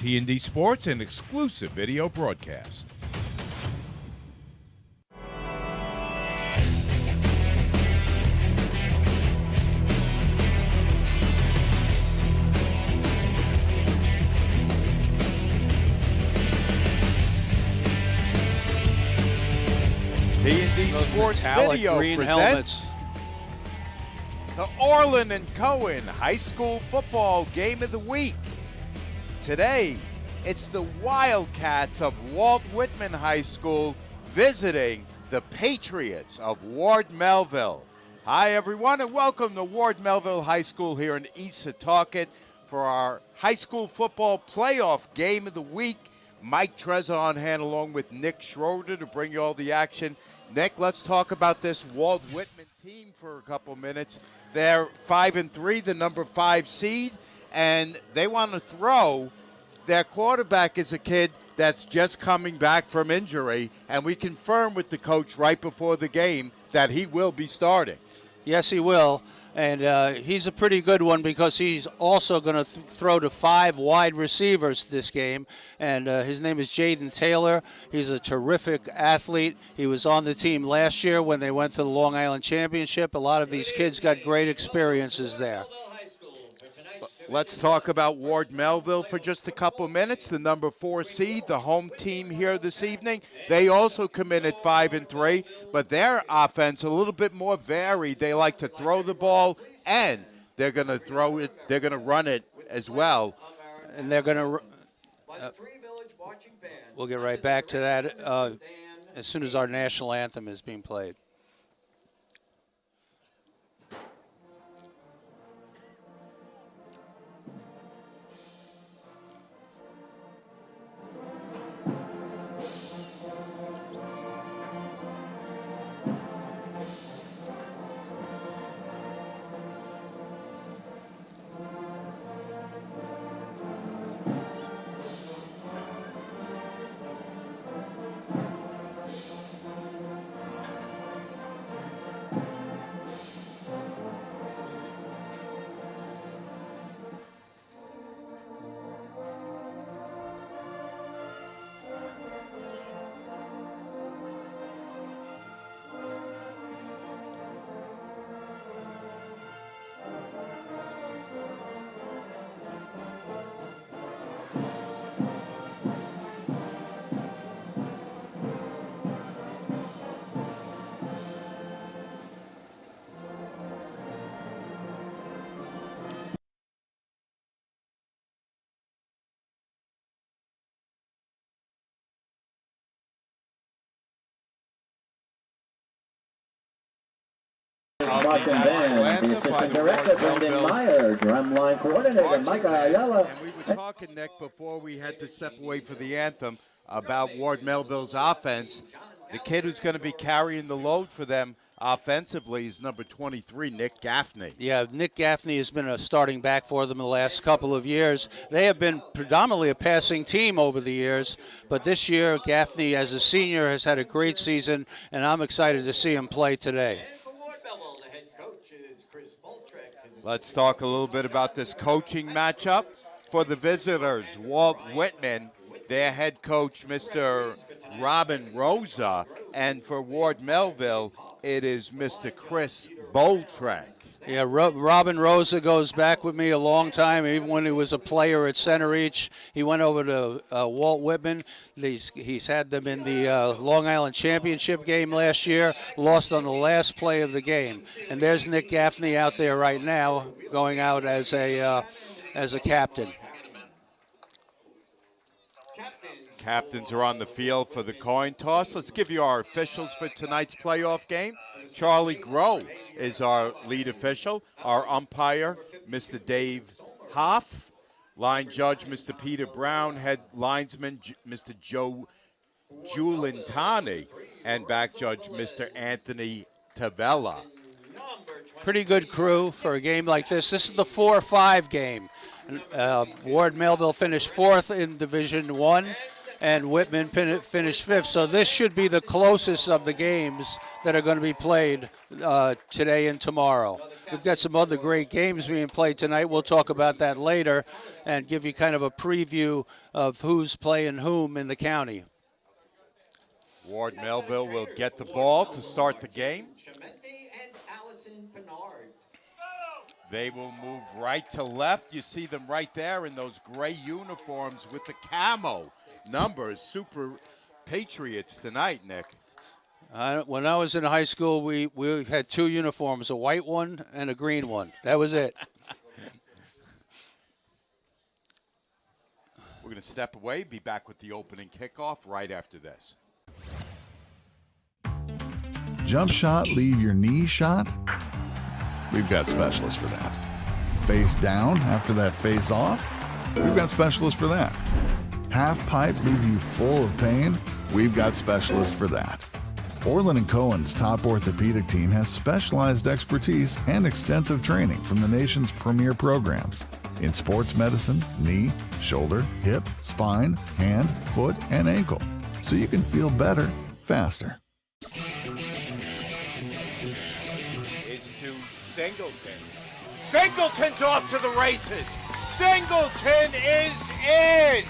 T&D Sports, an exclusive video broadcast. T&D Sports Video presents the Orlin and Cohen High School Football Game of the Week. Today, it's the Wildcats of Walt Whitman High School visiting the Patriots of Ward Melville. Hi, everyone, and welcome to Ward Melville High School here in East Setauket for our high school football playoff game of the week. Mike Trezor on hand along with Nick Schroeder to bring you all the action. Nick, let's talk about this Walt Whitman team for a couple minutes. They're 5-3, the number 5 seed, and they want to throw. Their quarterback is a kid that's just coming back from injury, and we confirmed with the coach right before the game that he will be starting. Yes, he will. And he's a pretty good one because he's also going to throw to 5 wide receivers this game. And his name is Jaden Taylor. He's a terrific athlete. He was on the team last year when they went to the Long Island Championship. A lot of these kids got great experiences there. Let's talk about Ward Melville for just a couple minutes. The number 4 seed, the home team here this evening. They also committed 5-3, but their offense a little bit more varied. They like to throw the ball, and they're going to throw it. They're going to run it as well. And they're going to. We'll get right back to that as soon as our national anthem is being played. Marching band, the assistant director, Brendan Meyer, drumline coordinator, Micah Ayala. And we were talking, Nick, before we had to step away for the anthem about Ward Melville's offense. The kid who's going to be carrying the load for them offensively is number 23, Nick Gaffney. Yeah, Nick Gaffney has been a starting back for them the last couple of years. They have been predominantly a passing team over the years, but this year Gaffney, as a senior, has had a great season, and I'm excited to see him play today. Let's talk a little bit about this coaching matchup. For the visitors, Walt Whitman, their head coach, Mr. Robin Rosa, and for Ward Melville, it is Mr. Chris Boltrek. Yeah, Robin Rosa goes back with me a long time, even when he was a player at Center Reach. He went over to Walt Whitman. He's had them in the Long Island Championship game last year, lost on the last play of the game. And there's Nick Gaffney out there right now, going out as a captain. Captains are on the field for the coin toss. Let's give you our officials for tonight's playoff game. Charlie Groh is our lead official. Our umpire, Mr. Dave Hoff. Line judge, Mr. Peter Brown. Head linesman, Mr. Joe Giulintani. And back judge, Mr. Anthony Tavella. Pretty good crew for a game like this. This is the 4-5 game. Ward Melville finished 4th in Division 1. and Whitman finished 5th. So this should be the closest of the games that are going to be played today and tomorrow. We've got some other great games being played tonight. We'll talk about that later and give you kind of a preview of who's playing whom in the county. Ward Melville will get the ball to start the game. They will move right to left. You see them right there in those gray uniforms with the camo numbers. Super Patriots tonight, Nick. When I was in high school, we had 2 uniforms, a white one and a green one. That was it. We're going to step away, be back with the opening kickoff right after this. Jump shot, leave your knee shot? We've got specialists for that. Face down after that face off? We've got specialists for that. Half pipe, leave you full of pain? We've got specialists for that. Orlin & Cohen's top orthopedic team has specialized expertise and extensive training from the nation's premier programs in sports medicine, knee, shoulder, hip, spine, hand, foot, and ankle, so you can feel better faster. It's to Singleton. Singleton's off to the races. Singleton is in.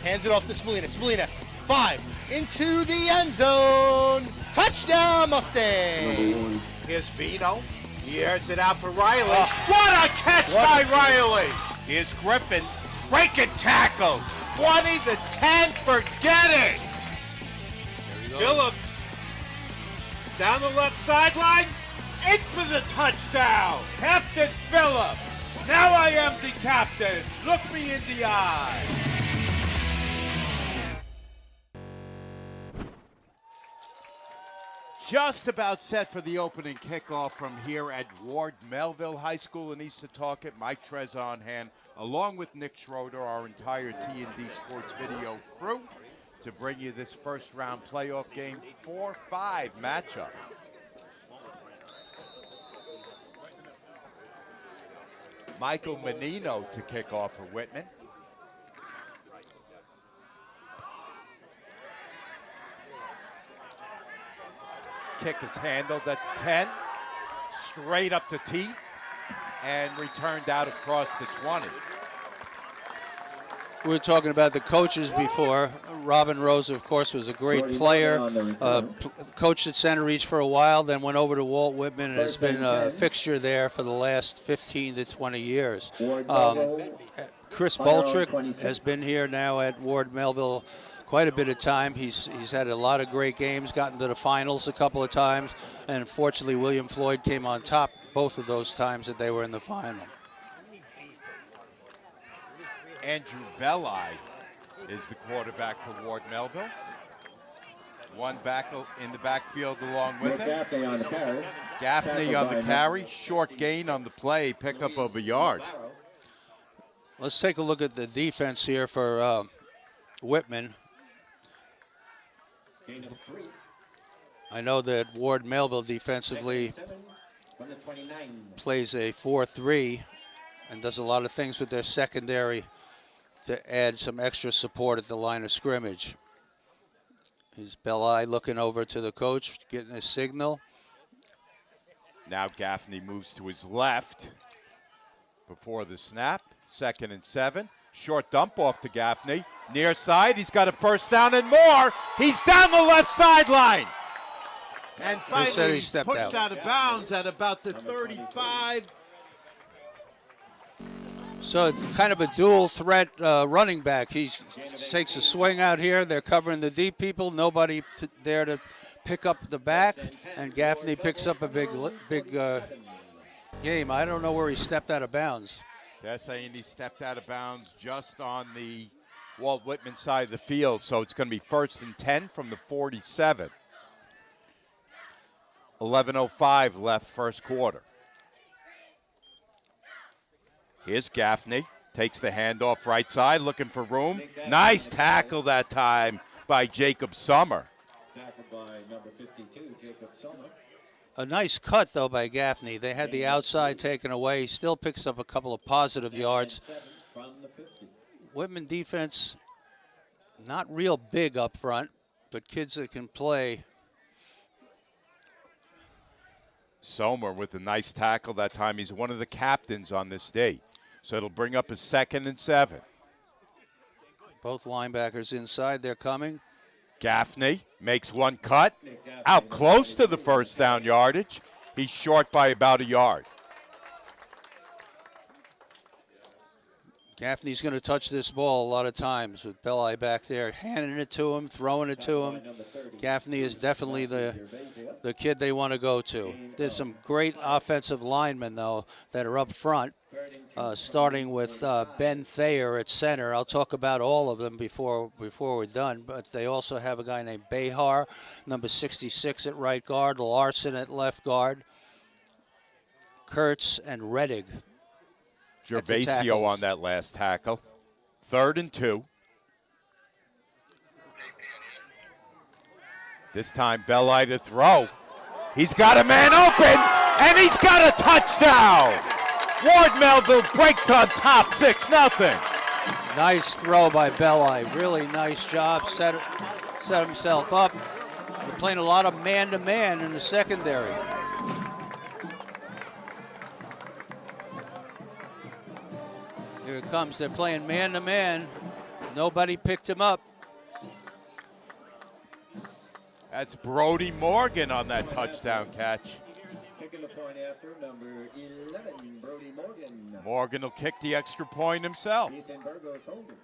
Hands it off to Spalina. Spalina, 5, into the end zone. Touchdown, Mustang. Here's Vino. He airs it out for Riley. What a catch by Riley. Here's Griffin. Breaking tackles. 20 to 10. Forget it. Phillips. Down the left sideline. In for the touchdown. Captain Phillips. Now I am the captain. Look me in the eye. Just about set for the opening kickoff from here at Ward Melville High School in East Setauket. Mike Trez on hand, along with Nick Schroeder, our entire T&D Sports Video crew, to bring you this first-round playoff game 4-5 matchup. Michael Menino to kick off for Whitman. Kick is handled at the 10, straight up to teeth, and returned out across the 20. We were talking about the coaches before. Robin Rose, of course, was a great player. Coached at Center Reach for a while, then went over to Walt Whitman and has been a fixture there for the last 15 to 20 years. Chris Boltrick has been here now at Ward Melville quite a bit of time. He's had a lot of great games, gotten to the finals a couple of times, and unfortunately William Floyd came on top both of those times that they were in the final. Andrew Belli is the quarterback for Ward Melville. One back in the backfield along with him. Gaffney on the carry. Gaffney on the carry. Short gain on the play, pickup of a yard. Let's take a look at the defense here for Whitman. I know that Ward Melville defensively plays a 4-3 and does a lot of things with their secondary to add some extra support at the line of scrimmage. Is Belli looking over to the coach, getting a signal. Now Gaffney moves to his left before the snap. 2nd and 7. Short dump off to Gaffney. Near side, he's got a first down and more. He's down the left sideline. And finally he's pushed out of bounds at about the 35. So it's kind of a dual threat running back. He takes a swing out here. They're covering the deep people. Nobody there to pick up the back. And Gaffney picks up a big game. I don't know where he stepped out of bounds. They're saying he stepped out of bounds just on the Walt Whitman side of the field. So it's going to be 1st and 10 from the 47. 11:05 left first quarter. Here's Gaffney, takes the handoff right side, looking for room. Nice tackle that time by Jacob Summer. Tackled by number 52, Jacob Summer. A nice cut, though, by Gaffney. They had the outside taken away. He still picks up a couple of positive yards. Whitman defense Not real big up front, but kids that can play. Sommer with a nice tackle that time. He's one of the captains on this day. So it'll bring up a 2nd and 7. Both linebackers inside, they're coming. Gaffney makes one cut. Out close to the first down yardage. He's short by about a yard. Gaffney's going to touch this ball a lot of times with Belli back there, handing it to him, throwing it to him. Gaffney is definitely the kid they want to go to. There's some great offensive linemen, though, that are up front, starting with Ben Thayer at center. I'll talk about all of them before we're done, but they also have a guy named Behar, number 66 at right guard, Larson at left guard, Kurtz and Reddig. Gervasio on that last tackle. 3rd and 2. This time Belli to throw. He's got a man open, and he's got a touchdown. Ward Melville breaks on top, 6-0. Nice throw by Belli. Really nice job. Set himself up. They're playing a lot of man-to-man in the secondary. Here it comes. They're playing man-to-man. Nobody picked him up. That's Brody Morgan on that touchdown catch. Kicking the point after number 11, Brody Morgan. Morgan will kick the extra point himself. Ethan Burgos holding.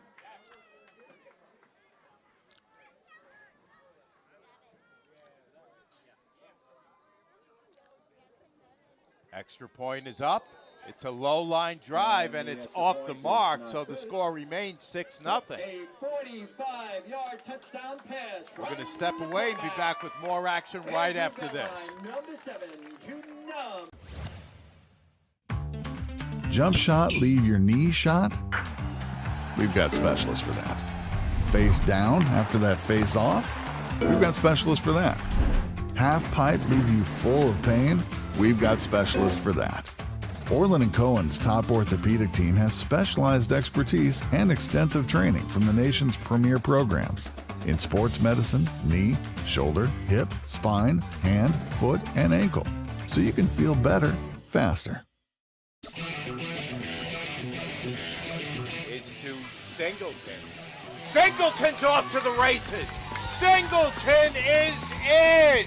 Extra point is up. It's a low line drive, and it's off the mark, so the score remains 6-0. A 45-yard touchdown pass. We're going to step away and be back with more action right after this. Number 7 to Jump shot, leave your knee shot? We've got specialists for that. Face down after that face off? We've got specialists for that. Half pipe, leave you full of pain? We've got specialists for that. Orlin Cohen's top orthopedic team has specialized expertise and extensive training from the nation's premier programs in sports medicine, knee, shoulder, hip, spine, hand, foot, and ankle, so you can feel better faster. Is to Singleton. Singleton's off to the races. Singleton is in.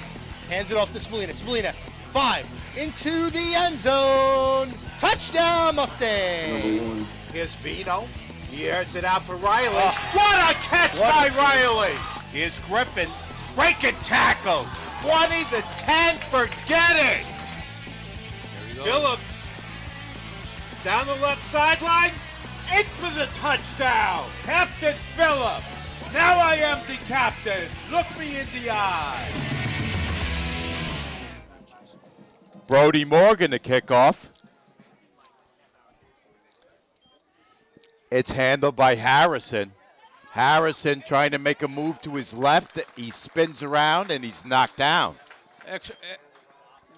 Hands it off to Spallina. Spallina, 5, into the end zone. Touchdown, Mustang. Here's Vino. He airs it out for Riley. What a catch by Riley. Here's Griffin. Breaking tackles. 20 to 10. Forget it. Phillips down the left sideline. In for the touchdown. Captain Phillips. Now I am the captain. Look me in the eye. Brody Morgan to kick off. It's handled by Harrison. Harrison trying to make a move to his left. He spins around and he's knocked down.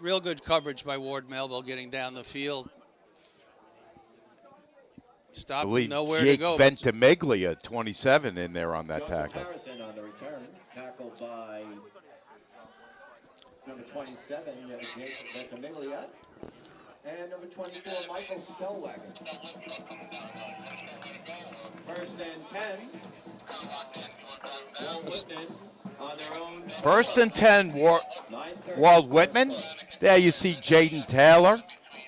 Real good coverage by Ward Melville getting down the field. Stop him, nowhere Jake to go. Ventimiglia, 27, in there on that tackle. Harrison on the return, tackled by number 27, Jake Ventimiglia, and number 24, Michael Stellwagen. 1st and 10. Walt Whitman on their own. 1st and 10, Walt Whitman. There you see Jaden Taylor.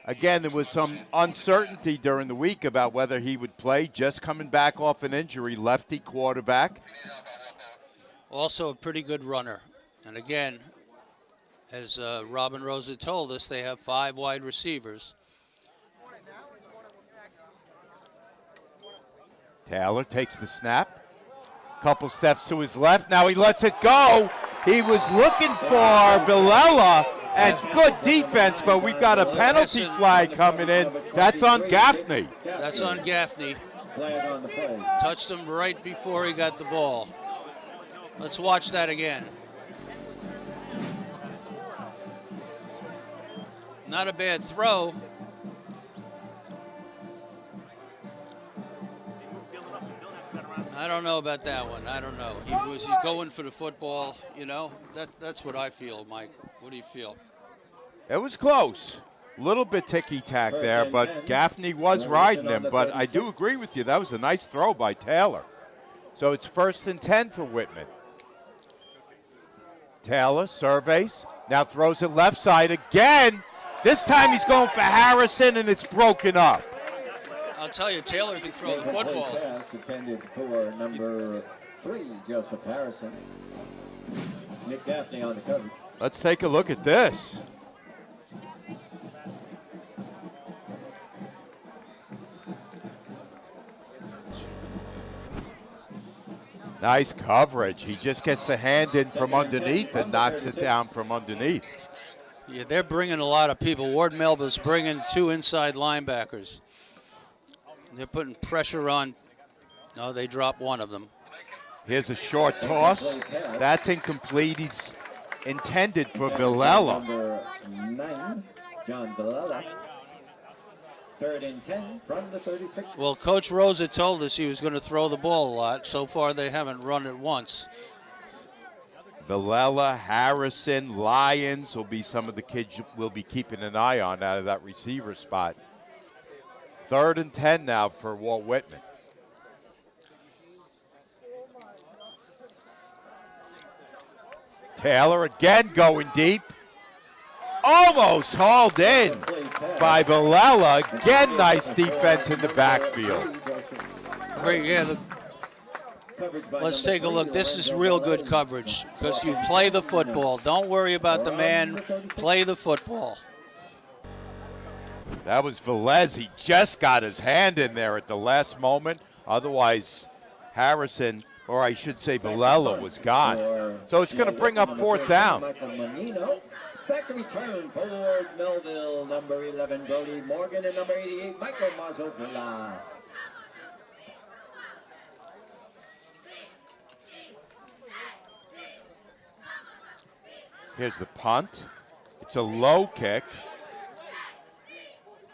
Again, there was some uncertainty during the week about whether he would play, just coming back off an injury, lefty quarterback. Also a pretty good runner. And again, as Robin Rosa told us, they have 5 wide receivers. Taylor takes the snap. Couple steps to his left. Now he lets it go. He was looking for Villela. And good defense, but we've got a penalty flag coming in. That's on Gaffney. That's on Gaffney. Touched him right before he got the ball. Let's watch that again. Not a bad throw. I don't know about that one. I don't know. He's going for the football. You know, that's what I feel, Mike. What do you feel? It was close. A little bit ticky-tack there, but Gaffney was riding him. But I do agree with you. That was a nice throw by Taylor. So it's 1st and 10 for Whitman. Taylor surveys, now throws it left side again. This time he's going for Harrison, and it's broken up. I'll tell you, Taylor can throw the football. Pass intended for number 3, Joseph Harrison. Nick Gaffney on the coverage. Let's take a look at this. Nice coverage. He just gets the hand in from underneath and knocks it down from underneath. Yeah, they're bringing a lot of people. Ward Melville's bringing 2 inside linebackers. They're putting pressure on. No, they drop one of them. Here's a short toss. That's incomplete. He's intended for Villela. Number 9, John Villela. 3rd and 10 from the 36. Well, Coach Rosa told us he was going to throw the ball a lot. So far, they haven't run it once. Villela, Harrison, Lyons will be some of the kids we'll be keeping an eye on out of that receiver spot. 3rd and 10 now for Walt Whitman. Taylor again going deep. Almost hauled in by Villela. Again, nice defense in the backfield. Great, yeah. Let's take a look. This is real good coverage because you play the football. Don't worry about the man. Play the football. That was Velez. He just got his hand in there at the last moment. Otherwise, Harrison, or I should say Villela, was gone. So it's going to bring up 4th down. Back to return forward, Melville, number 11, Brody Morgan, and number 88, Michael Mazzovilla. Here's the punt. It's a low kick.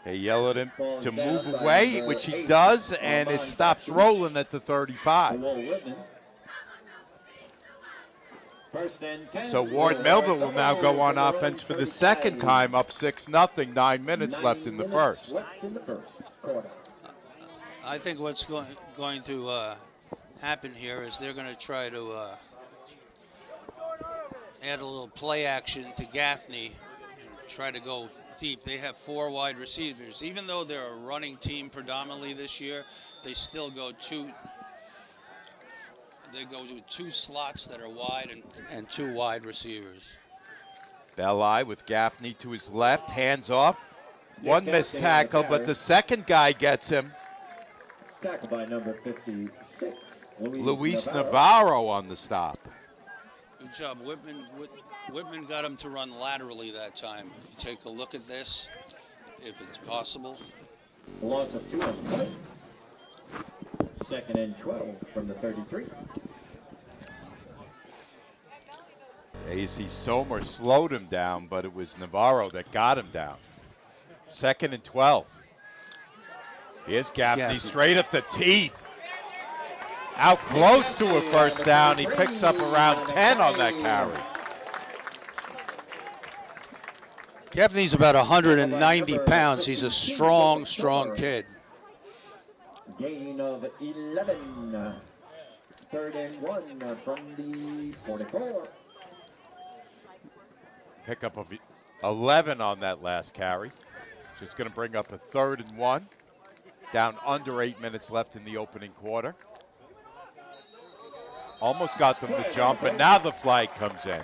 They yell at him to move away, which he does, and it stops rolling at the 35. So Ward Melville will now go on offense for the 2nd time, up 6-0, 9 minutes left in the first. I think what's going to happen here is they're going to try to add a little play action to Gaffney and try to go deep. They have 4 wide receivers. Even though they're a running team predominantly this year, they still go 2. They go to 2 slots that are wide and 2 wide receivers. Belli with Gaffney to his left, hands off. One missed tackle, but the second guy gets him. Tackled by number 56, Luis Navarro on the stop. Good job. Whitman got him to run laterally that time. If you take a look at this, if it's possible. Loss of 2 on play. 2nd and 12 from the 33. A.C. Sommer slowed him down, but it was Navarro that got him down. 2nd and 12. Here's Gaffney straight up the teeth. Out close to a first down. He picks up around 10 on that carry. Gaffney's about 190 pounds. He's a strong kid. Gain of 11. 3rd and 1 from the 44. Pickup of 11 on that last carry. Just going to bring up a 3rd and 1. Down under 8 minutes left in the opening quarter. Almost got them to jump, and now the flag comes in.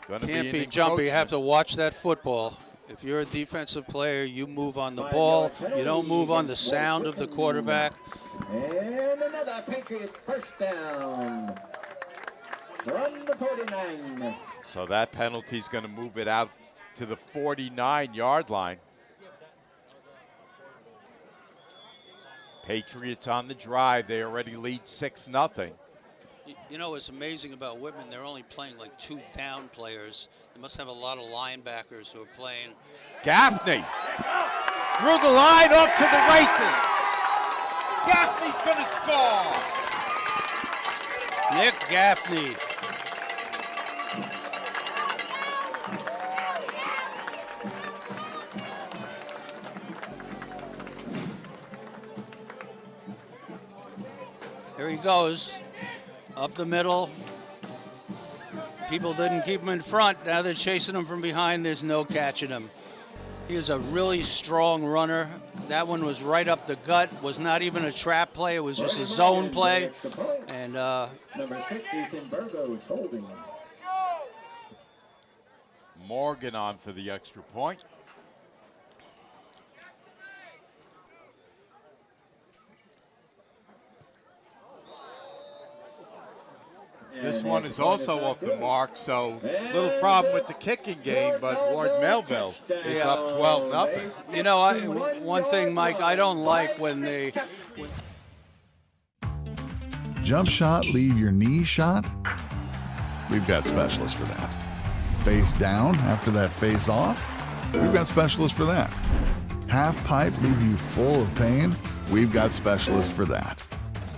Can't be jumpy. You have to watch that football. If you're a defensive player, you move on the ball. You don't move on the sound of the quarterback. And another Patriot first down from the 49. So that penalty is going to move it out to the 49-yard line. Patriots on the drive. They already lead 6-0. You know what's amazing about Whitman? They're only playing like 2 down players. They must have a lot of linebackers who are playing. Gaffney through the line off to the races. Gaffney's going to score. Nick Gaffney. Here he goes, up the middle. People didn't keep him in front. Now they're chasing him from behind. There's no catching him. He is a really strong runner. That one was right up the gut. Was not even a trap play. It was just a zone play. And number 6, Ethan Burgos holding. Morgan on for the extra point. This one is also off the mark, so little problem with the kicking game, but Ward Melville is up 12-0. you know, one thing, Mike, I don't like when they... Jump shot, leave your knee shot? We've got specialists for that. Face down after that face off? We've got specialists for that. Half pipe, leave you full of pain? We've got specialists for that.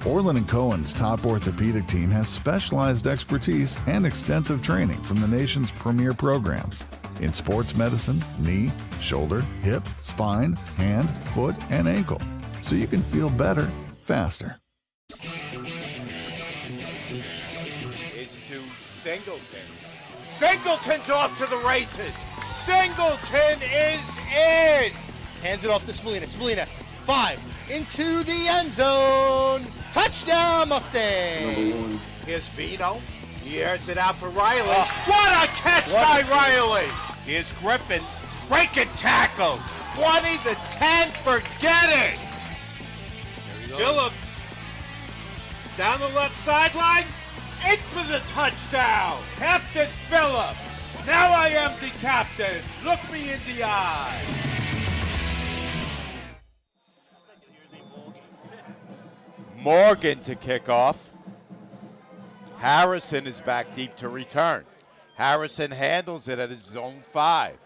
Orlin Cohen's top orthopedic team has specialized expertise and extensive training from the nation's premier programs in sports medicine, knee, shoulder, hip, spine, hand, foot, and ankle, so you can feel better, faster. Is to Singleton. Singleton's off to the races. Singleton is in. Hands it off to Spallina. Spallina, 5, into the end zone. Touchdown, Mustang. Here's Vino. He airs it out for Riley. What a catch by Riley. Here's Griffin. Breaking tackles. 20 to 10. Forget it. Phillips. Down the left sideline. In for the touchdown. Captain Phillips. Now I am the captain. Look me in the eye. Morgan to kick off. Harrison is back deep to return. Harrison handles it at his own 5.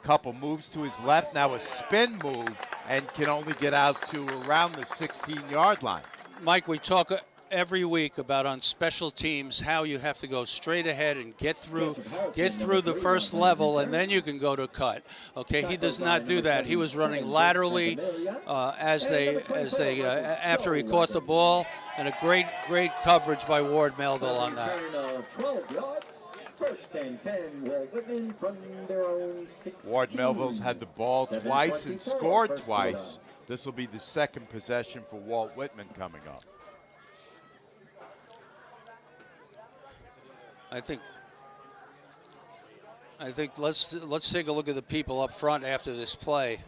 Couple moves to his left, now a spin move, and can only get out to around the 16-yard line. Mike, we talk every week about on special teams how you have to go straight ahead and get through the first level, and then you can go to cut. Okay, he does not do that. He was running laterally after he caught the ball, and a great coverage by Ward Melville on that. 12 yards, first and 10, Walt Whitman from their own 16. Ward Melville's had the ball twice and scored twice. This will be the second possession for Walt Whitman coming up. I think let's take a look at the people up front after this play,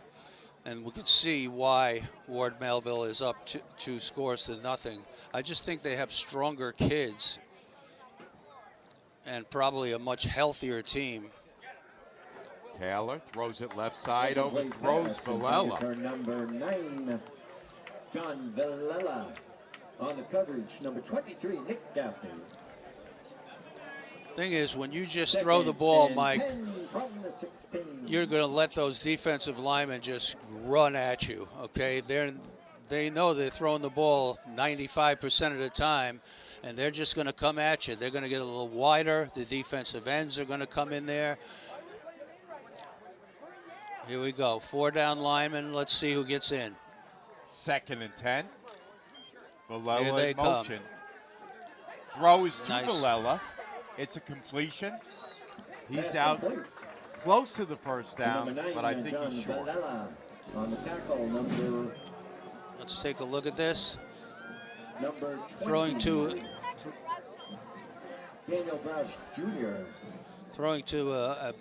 and we can see why Ward Melville is up 2 scores to nothing. I just think they have stronger kids and probably a much healthier team. Taylor throws it left side, overthrows Villela. Number 9, John Villela. On the coverage, number 23, Nick Gaffney. Thing is, when you just throw the ball, Mike, you're going to let those defensive linemen just run at you, okay? They know they're throwing the ball 95% of the time, and they're just going to come at you. They're going to get a little wider. The defensive ends are going to come in there. Here we go. 4 down linemen. Let's see who gets in. 2nd and 10. Villela Here they in motion. Throw is to Nice. Villela. It's a completion. He's out close to the first down, but I think he's short. On the tackle, number. Let's take a look at this. Number Throwing to Daniel Broush Jr. Throwing to a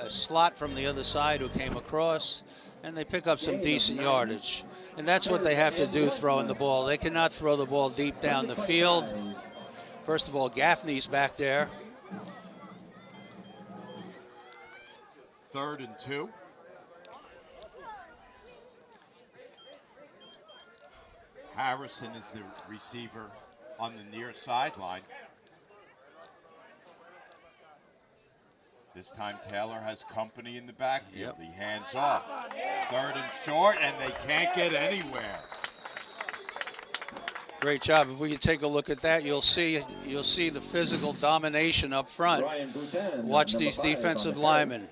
slot from the other side who came across, and they pick up some decent yardage. And that's what they have to do throwing the ball. They cannot throw the ball deep down the field. First of all, Gaffney's back there. 3rd and 2. Harrison is the receiver on the near sideline. This time Taylor has company in the backfield. He hands off. 3rd and short, and they can't get anywhere. Great job. If we can take a look at that, you'll see the physical domination up front. Watch these defensive linemen.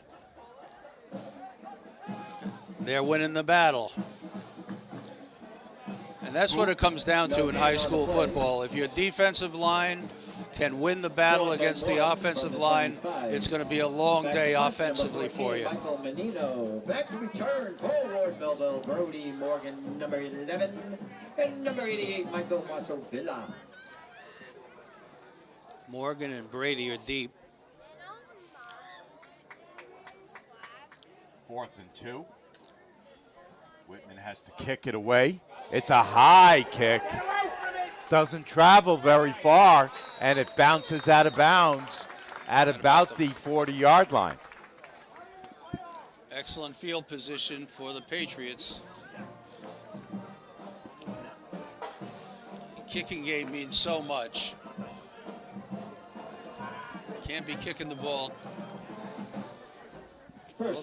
They're winning the battle. And that's what it comes down to in high school football. If your defensive line can win the battle against the offensive line, it's going to be a long day offensively for you. Michael Menino. Back to return forward, Melville, Brody, Morgan, number 11, and number 88, Michael Villa. Morgan and Brady are deep. 4th and 2. Whitman has to kick it away. It's a high kick. Doesn't travel very far, and it bounces out of bounds at about the 40-yard line. Excellent field position for the Patriots. Kicking game means so much. Can't be kicking the ball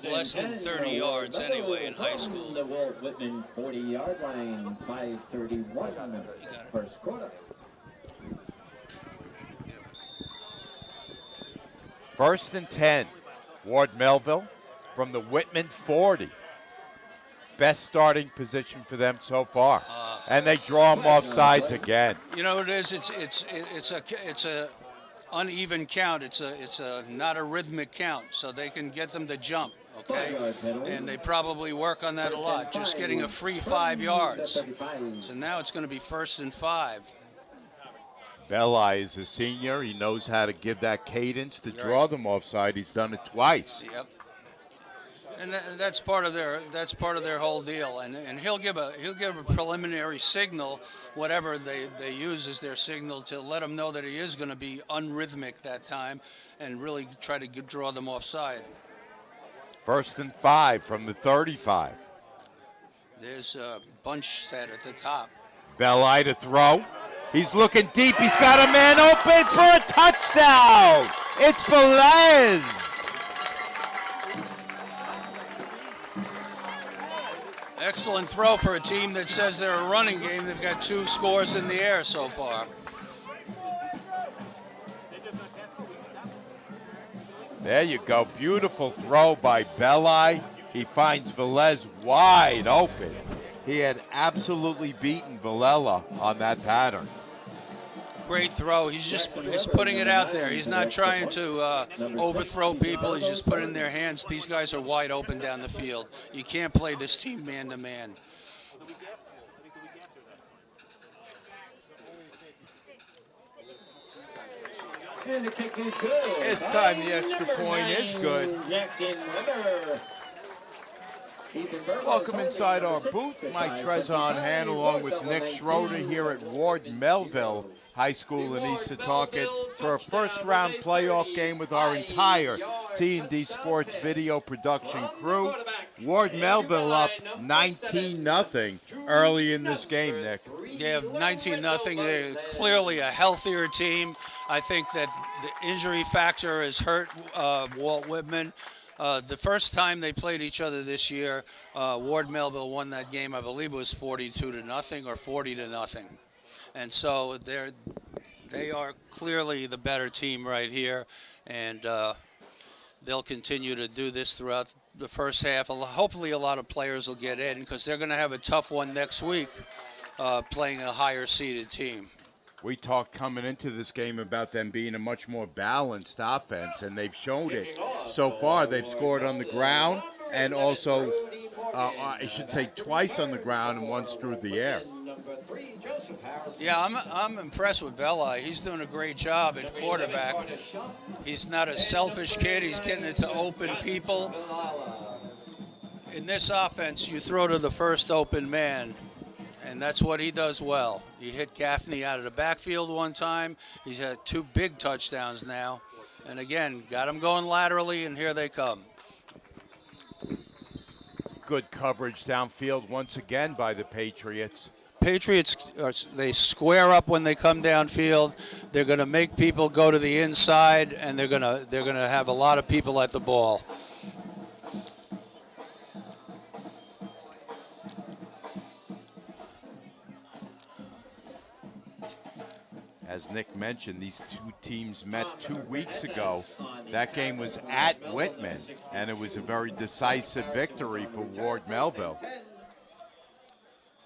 less than 30 yards anyway in high school. The Walt Whitman 40-yard line, 5:31, first quarter. First and 10. Ward Melville from the Whitman 40. Best starting position for them so far. And they draw them off sides again. You know what it is? It's a uneven count. It's a not a rhythmic count, so they can get them to jump, okay? And they probably work on that a lot, just getting a free 5 yards. So now it's going to be 1st and 5. Belli is a senior. He knows how to give that cadence to draw them offside. He's done it twice. Yep. And that's part of their whole deal. And he'll give a preliminary signal, whatever they use as their signal, to let them know that he is going to be unrhythmic that time, and really try to draw them offside. 1st and 5 from the 35. There's a bunch set at the top. Belli to throw. He's looking deep. He's got a man open for a touchdown. It's Velez. Excellent throw for a team that says they're a running game. They've got 2 scores in the air so far. There you go. Beautiful throw by Belli. He finds Velez wide open. He had absolutely beaten Villela on that pattern. Great throw. He's putting it out there. He's not trying to overthrow people. He's just putting it in their hands. These guys are wide open down the field. You can't play this team man-to-man. And the kick is good. It's time the extra point is good. Jackson Weber. Welcome inside our booth. Mike Trezor on hand along with Nick Schroeder here at Ward Melville High School in East Setauket for a first-round playoff game with our entire T&D Sports video production crew. Ward Melville up 19-0 early in this game, Nick. Yeah, 19-0. They're clearly a healthier team. I think that the injury factor has hurt Walt Whitman. The first time they played each other this year, Ward Melville won that game. I believe it was 42-0 or 40-0. And so they are clearly the better team right here, and they'll continue to do this throughout the first half. Hopefully a lot of players will get in because they're going to have a tough one next week playing a higher-seeded team. We talked coming into this game about them being a much more balanced offense, and they've shown it so far. They've scored on the ground and also, I should say, twice on the ground and once through the air. Yeah, I'm impressed with Belli. He's doing a great job at quarterback. He's not a selfish kid. He's getting it to open people. In this offense, you throw to the first open man, and that's what he does well. He hit Gaffney out of the backfield one time. He's had 2 big touchdowns now. And again, got him going laterally, and here they come. Good coverage downfield once again by the Patriots. Patriots, they square up when they come downfield. They're going to make people go to the inside, and they're going to have a lot of people at the ball. As Nick mentioned, these two teams met 2 weeks ago. That game was at Whitman, and it was a very decisive victory for Ward Melville.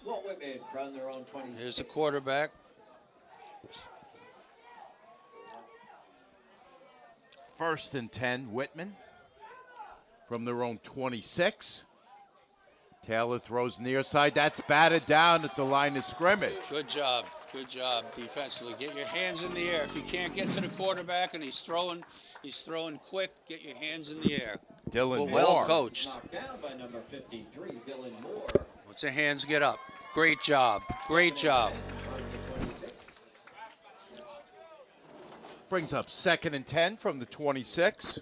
Walt Whitman from their own 26. Here's the quarterback. First and 10, Whitman from their own 26. Taylor throws near side. That's batted down at the line of scrimmage. Good job. Good job defensively. Get your hands in the air. If you can't get to the quarterback and he's throwing quick, get your hands in the air. Dylan well Moore. coached. Knocked down by number 53, Dylan Moore. Once the hands get up. Great job. Great job. Brings up 2nd and 10 from the 26.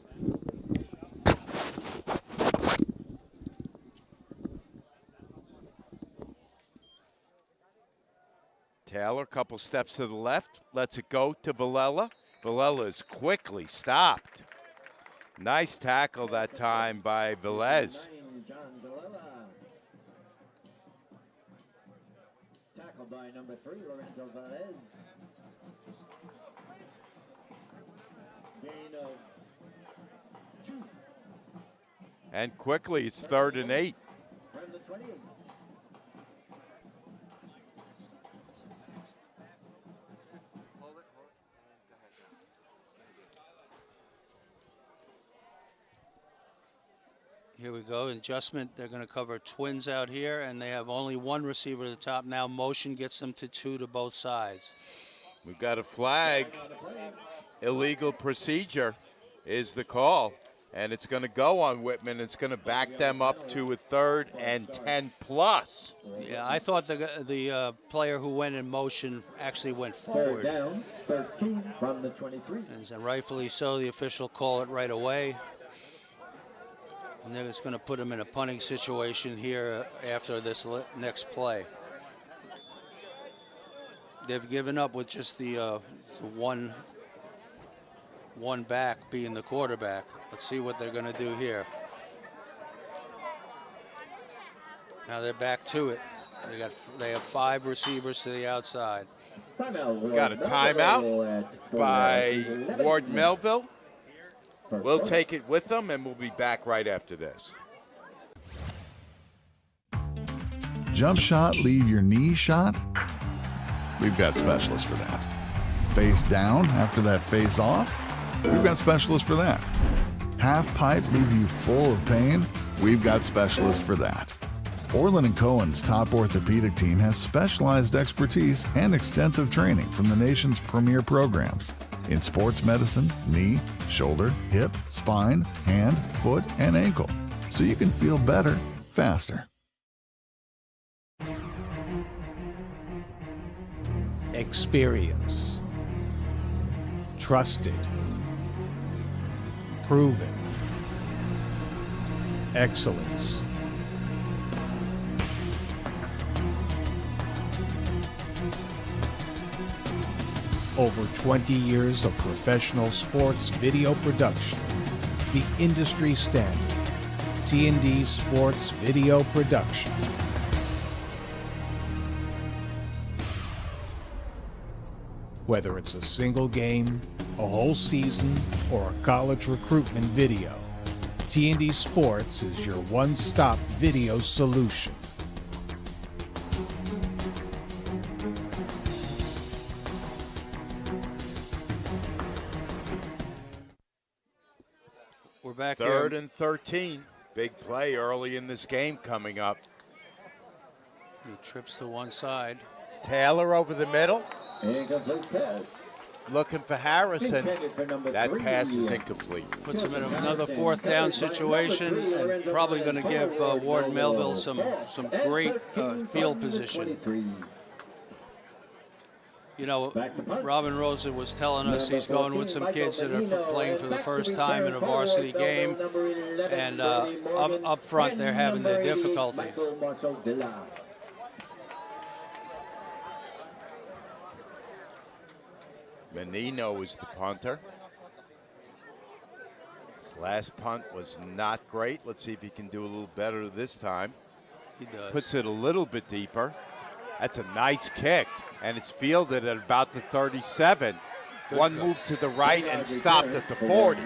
Taylor, couple steps to the left, lets it go to Villela. Villela is quickly stopped. Nice tackle that time by Velez. John Villela. Tackled by number 3, Lorenzo Velez. Gain of 2 And quickly, it's 3rd and 8. from the 28. Here we go. Adjustment. They're going to cover twins out here, and they have only one receiver at the top. Now motion gets them to 2 to both sides. We've got a flag. Illegal procedure is the call. And it's going to go on Whitman. It's going to back them up to a 3rd and 10 plus. Yeah, I thought the player who went in motion actually went 3rd forward. down, 13 from the 23. And rightfully so, the official called it right away. And they're just going to put him in a punting situation here after this next play. They've given up with just the one back being the quarterback. Let's see what they're going to do here. Now they're back to it. They have 5 receivers to the outside. Got a timeout by Ward Melville. We'll take it with them, and we'll be back right after this. Jump shot, leave your knee shot? We've got specialists for that. Face down after that face off? We've got specialists for that. Half pipe, leave you full of pain? We've got specialists for that. Orlin & Cohen's top orthopedic team has specialized expertise and extensive training from the nation's premier programs in sports medicine, knee, shoulder, hip, spine, hand, foot, and ankle, so you can feel better faster. Experience. Trusted. Proven. Excellence. Over 20 years of professional sports video production. The industry standard. T&D Sports Video Production. Whether it's a single game, a whole season, or a college recruitment video, T&D Sports is your one-stop video solution. We're back 3rd here. and 13. Big play early in this game coming up. He trips to one side. Taylor over the middle, Incomplete pass. looking for Harrison. Intended for number That 3. pass is incomplete. Puts him in another 4th down situation, and probably going to give Ward Melville some great field position. You know, Robin Rosa was telling us he's going with some kids that are playing for the first time in a varsity game, and up front they're having their difficulties. Menino is the punter. His last punt was not great. Let's see if he can do a little better this time. He does. Puts it a little bit deeper. That's a nice kick, and it's fielded at about the 37. One move to the right and stopped at the 40.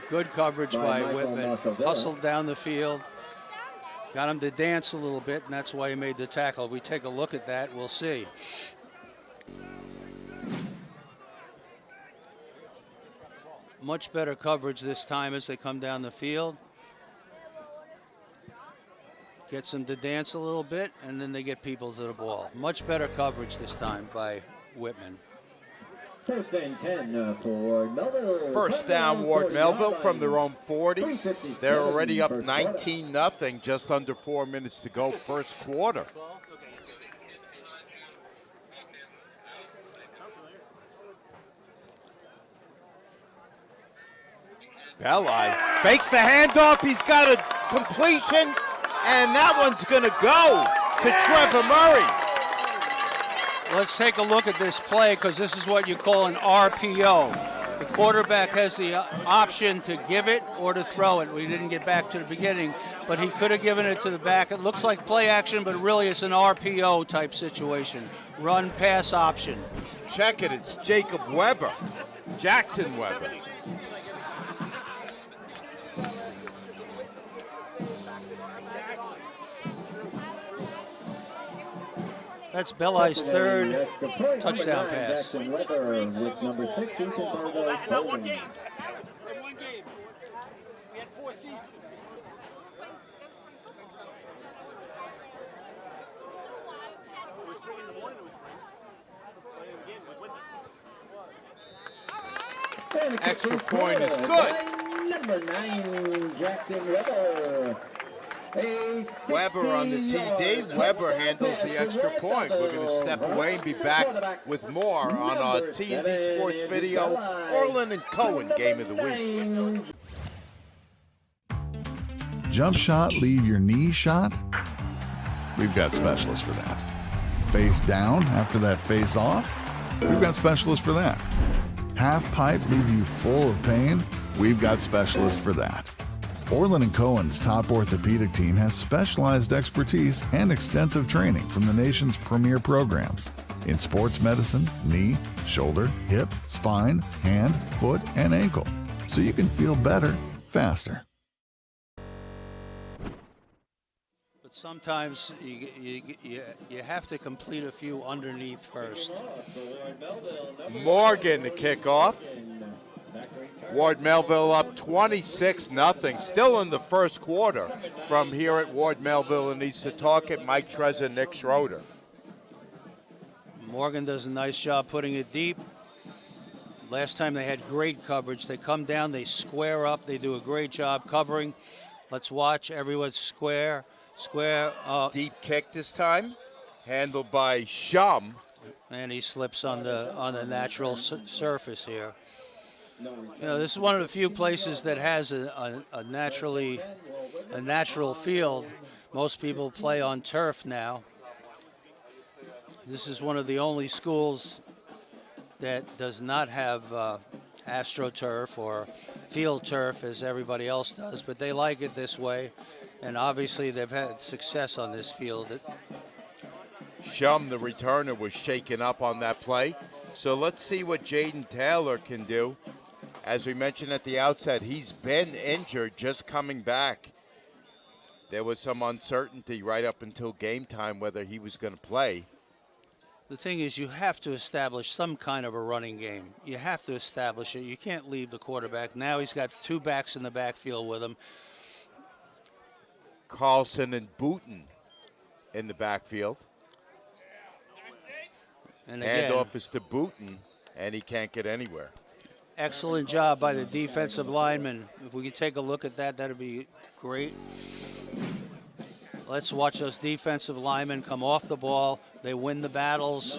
Good coverage by Whitman. Hustled down the field. Got him to dance a little bit, and that's why he made the tackle. If we take a look at that, we'll see. Much better coverage this time as they come down the field. Gets them to dance a little bit, and then they get people to the ball. Much better coverage this time by Whitman. First and 10 for Melville. First down, Ward Melville from their own 40. They're already up 19-0, just under 4 minutes to go, first quarter. Belli fakes the handoff. He's got a completion, and that one's going to go to Trevor Murray. Let's take a look at this play, because this is what you call an RPO. The quarterback has the option to give it or to throw it. We didn't get back to the beginning, but he could have given it to the back. It looks like play action, but really it's an RPO type situation. Run pass option. Check it. It's Jacob Weber, Jackson Weber. That's Belli's third touchdown pass. With number 6, Ethan Burgos. Extra point is good. Number 9, Jackson Weber. Weber on the TD. Weber handles the extra point. We're going to step away and be back with more on our T&D Sports Video Orlin and Cohen Game of the Week. Jump shot, leave your knee shot? We've got specialists for that. Face down after that face off? We've got specialists for that. Half pipe, leave you full of pain? We've got specialists for that. Orlin and Cohen's top orthopedic team has specialized expertise and extensive training from the nation's premier programs in sports medicine, knee, shoulder, hip, spine, hand, foot, and ankle, so you can feel better faster. But sometimes you have to complete a few underneath first. Morgan to kick off. Ward Melville up 26-0, still in the first quarter from here at Ward Melville in East Setauket. Mike Trezor, Nick Schroeder. Morgan does a nice job putting it deep. Last time they had great coverage. They come down, they square up, they do a great job covering. Let's watch. Everyone's square. Deep kick this time, handled by Shum. And he slips on the natural surface here. You know, this is one of the few places that has a natural field. Most people play on turf now. This is one of the only schools that does not have AstroTurf or field turf as everybody else does, but they like it this way, and obviously they've had success on this field. Shum, the returner, was shaken up on that play. So let's see what Jaden Taylor can do. As we mentioned at the outset, he's been injured, just coming back. There was some uncertainty right up until game time whether he was going to play. The thing is, you have to establish some kind of a running game. You have to establish it. You can't leave the quarterback. Now he's got two backs in the backfield with him. Carlson and Booten in the backfield. And again, handoff is to Booten, and he can't get anywhere. Excellent job by the defensive lineman. If we could take a look at that, that would be great. Let's watch those defensive linemen come off the ball. They win the battles.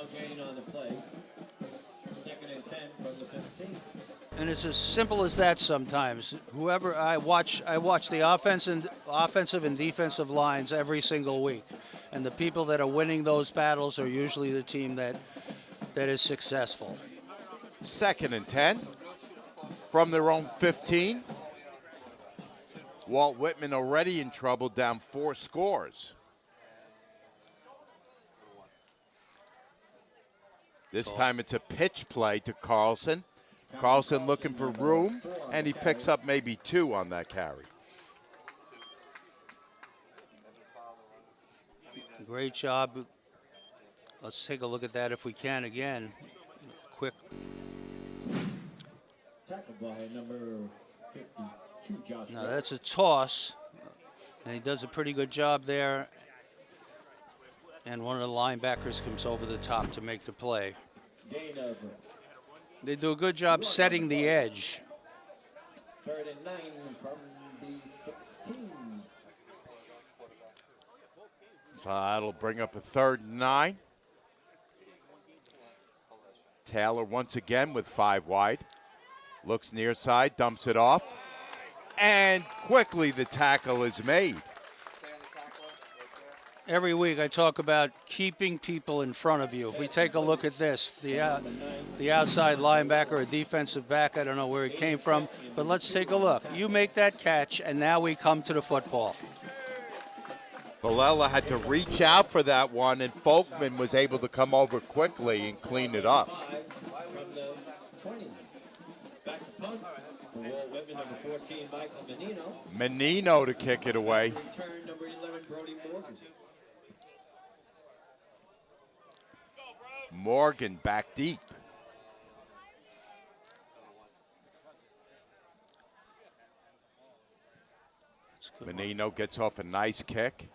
And it's as simple as that sometimes. Whoever I watch the offensive and defensive lines every single week. And the people that are winning those battles are usually the team that is successful. 2nd and 10 from their own 15. Walt Whitman already in trouble, down 4 scores. This time it's a pitch play to Carlson. Carlson looking for room, and he picks up maybe 2 on that carry. Great job. Let's take a look at that if we can again. Quick. Tackled by number 52, Josh. Now that's a toss, and he does a pretty good job there. And one of the linebackers comes over the top to make the play. Gain of They do a good job setting the edge. 3rd and 9 from the 16. So that'll bring up a 3rd and 9. Taylor once again with 5 wide. Looks near side, dumps it off. And quickly the tackle is made. Every week I talk about keeping people in front of you. If we take a look at this, the outside linebacker or defensive back, I don't know where he came from, but let's take a look. You make that catch, and now we come to the football. Villela had to reach out for that one, and Folkman was able to come over quickly and clean it up. From the 20. Back to punt for Walt Whitman, number 14, Michael Menino. Menino to kick it away. Return number 11, Brody Morgan. Morgan back deep. Menino gets off a nice kick.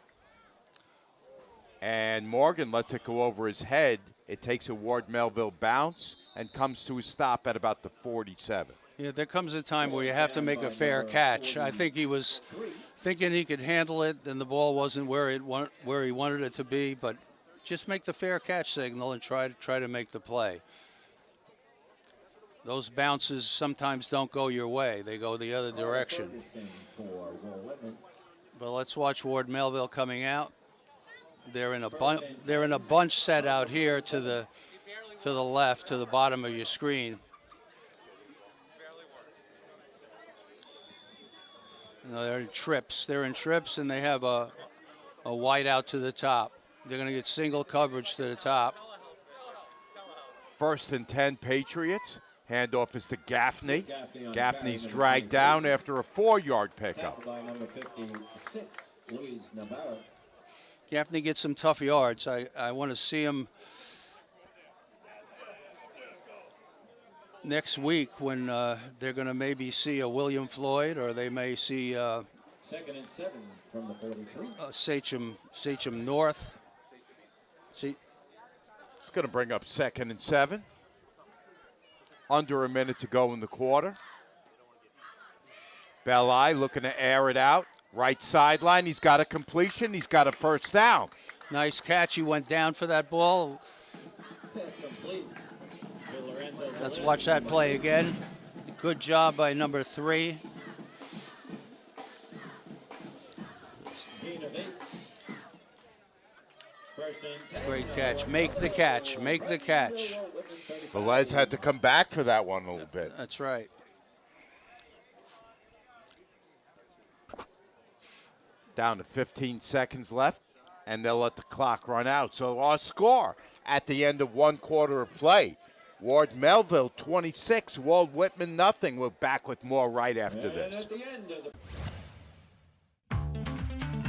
And Morgan lets it go over his head. It takes a Ward Melville bounce and comes to a stop at about the 47. Yeah, there comes a time where you have to make a fair catch. I think he was thinking he could handle it, and the ball wasn't where he wanted it to be, but just make the fair catch signal and try to make the play. Those bounces sometimes don't go your way. They go the other direction. But let's watch Ward Melville coming out. They're in a bunch set out here to the left, to the bottom of your screen. You know, they're in trips. They're in trips, and they have a wide out to the top. They're going to get single coverage to the top. 1st and 10 Patriots. Handoff is to Gaffney. Gaffney's dragged down after a 4-yard pickup. By number 56, Luis Navarro. Gaffney gets some tough yards. I want to see him next week when they're going to maybe see a William Floyd, or they may see 2nd and 7 from the 43. Sachem North. See, It's going to bring up 2nd and 7. Under a minute to go in the quarter. Belli looking to air it out. Right sideline. He's got a completion. He's got a 1st down. nice catch. He went down for that ball. Let's watch that play again. Good job by number 3. Great catch. Make the catch. Make the catch. Velez had to come back for that one a little bit. That's right. Down to 15 seconds left, and they'll let the clock run out. So our score at the end of 1 quarter of play. Ward Melville 26, Walt Whitman nothing. We're back with more right after this.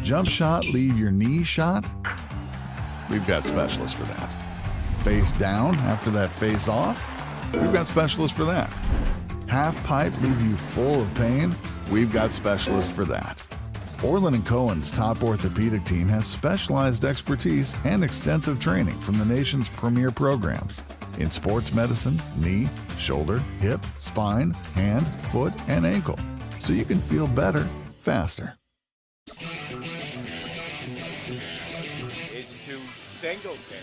Jump shot, leave your knee shot? We've got specialists for that. Face down after that face off? We've got specialists for that. Half pipe, leave you full of pain? We've got specialists for that. Orlin Cohen's top orthopedic team has specialized expertise and extensive training from the nation's premier programs in sports medicine, knee, shoulder, hip, spine, hand, foot, and ankle, so you can feel better, faster. Is to Singleton.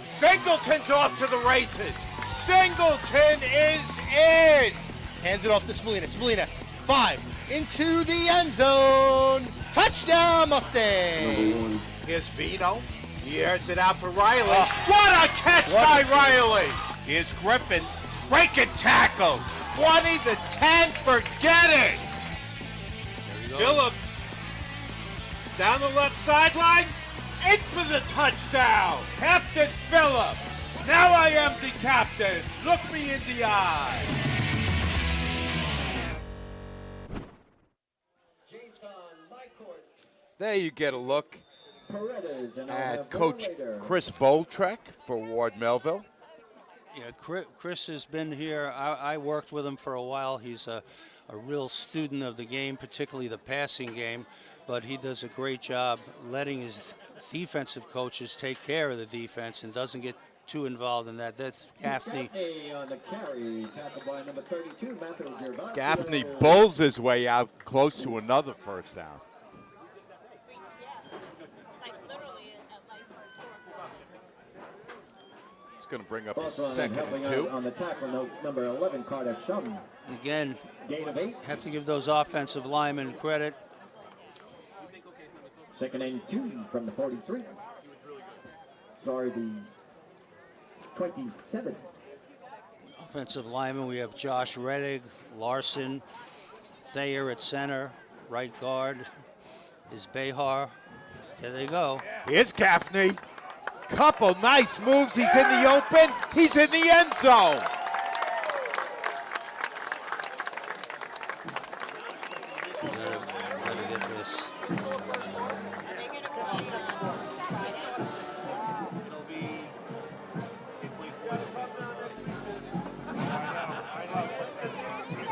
Singleton's off to the races. Singleton is in. Hands it off to Spallina. Spallina, 5, into the end zone. Touchdown, Mustang. Here's Vino. He airs it out for Riley. What a catch by Riley. Here's Griffin. Breaking tackles. 20 to 10. Forget it. Phillips down the left sideline. In for the touchdown. Captain Phillips. Now I am the captain. Look me in the eye. There you get a look at Coach Chris Boltrek for Ward Melville. Yeah, Chris has been here. I worked with him for a while. He's a real student of the game, particularly the passing game, but he does a great job letting his defensive coaches take care of the defense and doesn't get too involved in that. That's Gaffney. Gaffney bulls his way out close to another first down. It's going to bring up a 2nd and 2. On the tackle, number 11, Carter Shum. Again, Gain of 8. have to give those offensive linemen credit. 2nd and 2 from the 43. Sorry, the 27. Offensive linemen, we have Josh Reddick, Larson, Thayer at center, right guard is Behar. There they go. Here's Gaffney. Couple nice moves. He's in the open. He's in the end zone. Gotta get this.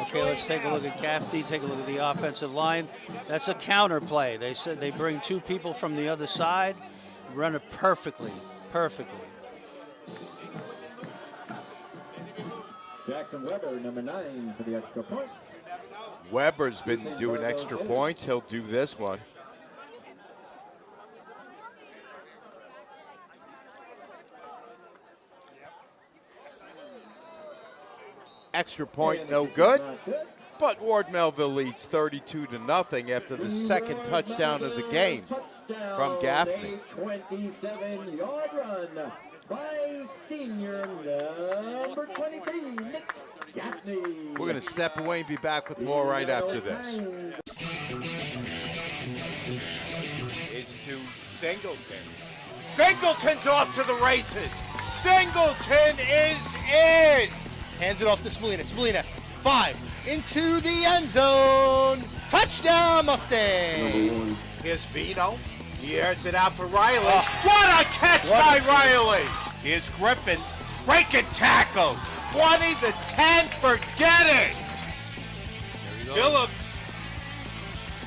Okay, let's take a look at Gaffney, take a look at the offensive line. That's a counter play. They said they bring 2 people from the other side, run it perfectly. Jackson Weber, number 9, for the extra point. Weber's been doing extra points. He'll do this one. Extra point, no good. But Ward Melville leads 32-0 after the 2nd touchdown of the game from Gaffney. 27-yard run by senior number 23, Nick Gaffney. We're going to step away and be back with more right after this. It's to Singleton. Singleton's off to the races. Singleton is in. Hands it off to Spallina. Spallina, 5, into the end zone. Touchdown, Mustang. Here's Vino. He airs it out for Riley. What a catch by Riley. Here's Griffin breaking tackles. 20 to 10, forget it. Phillips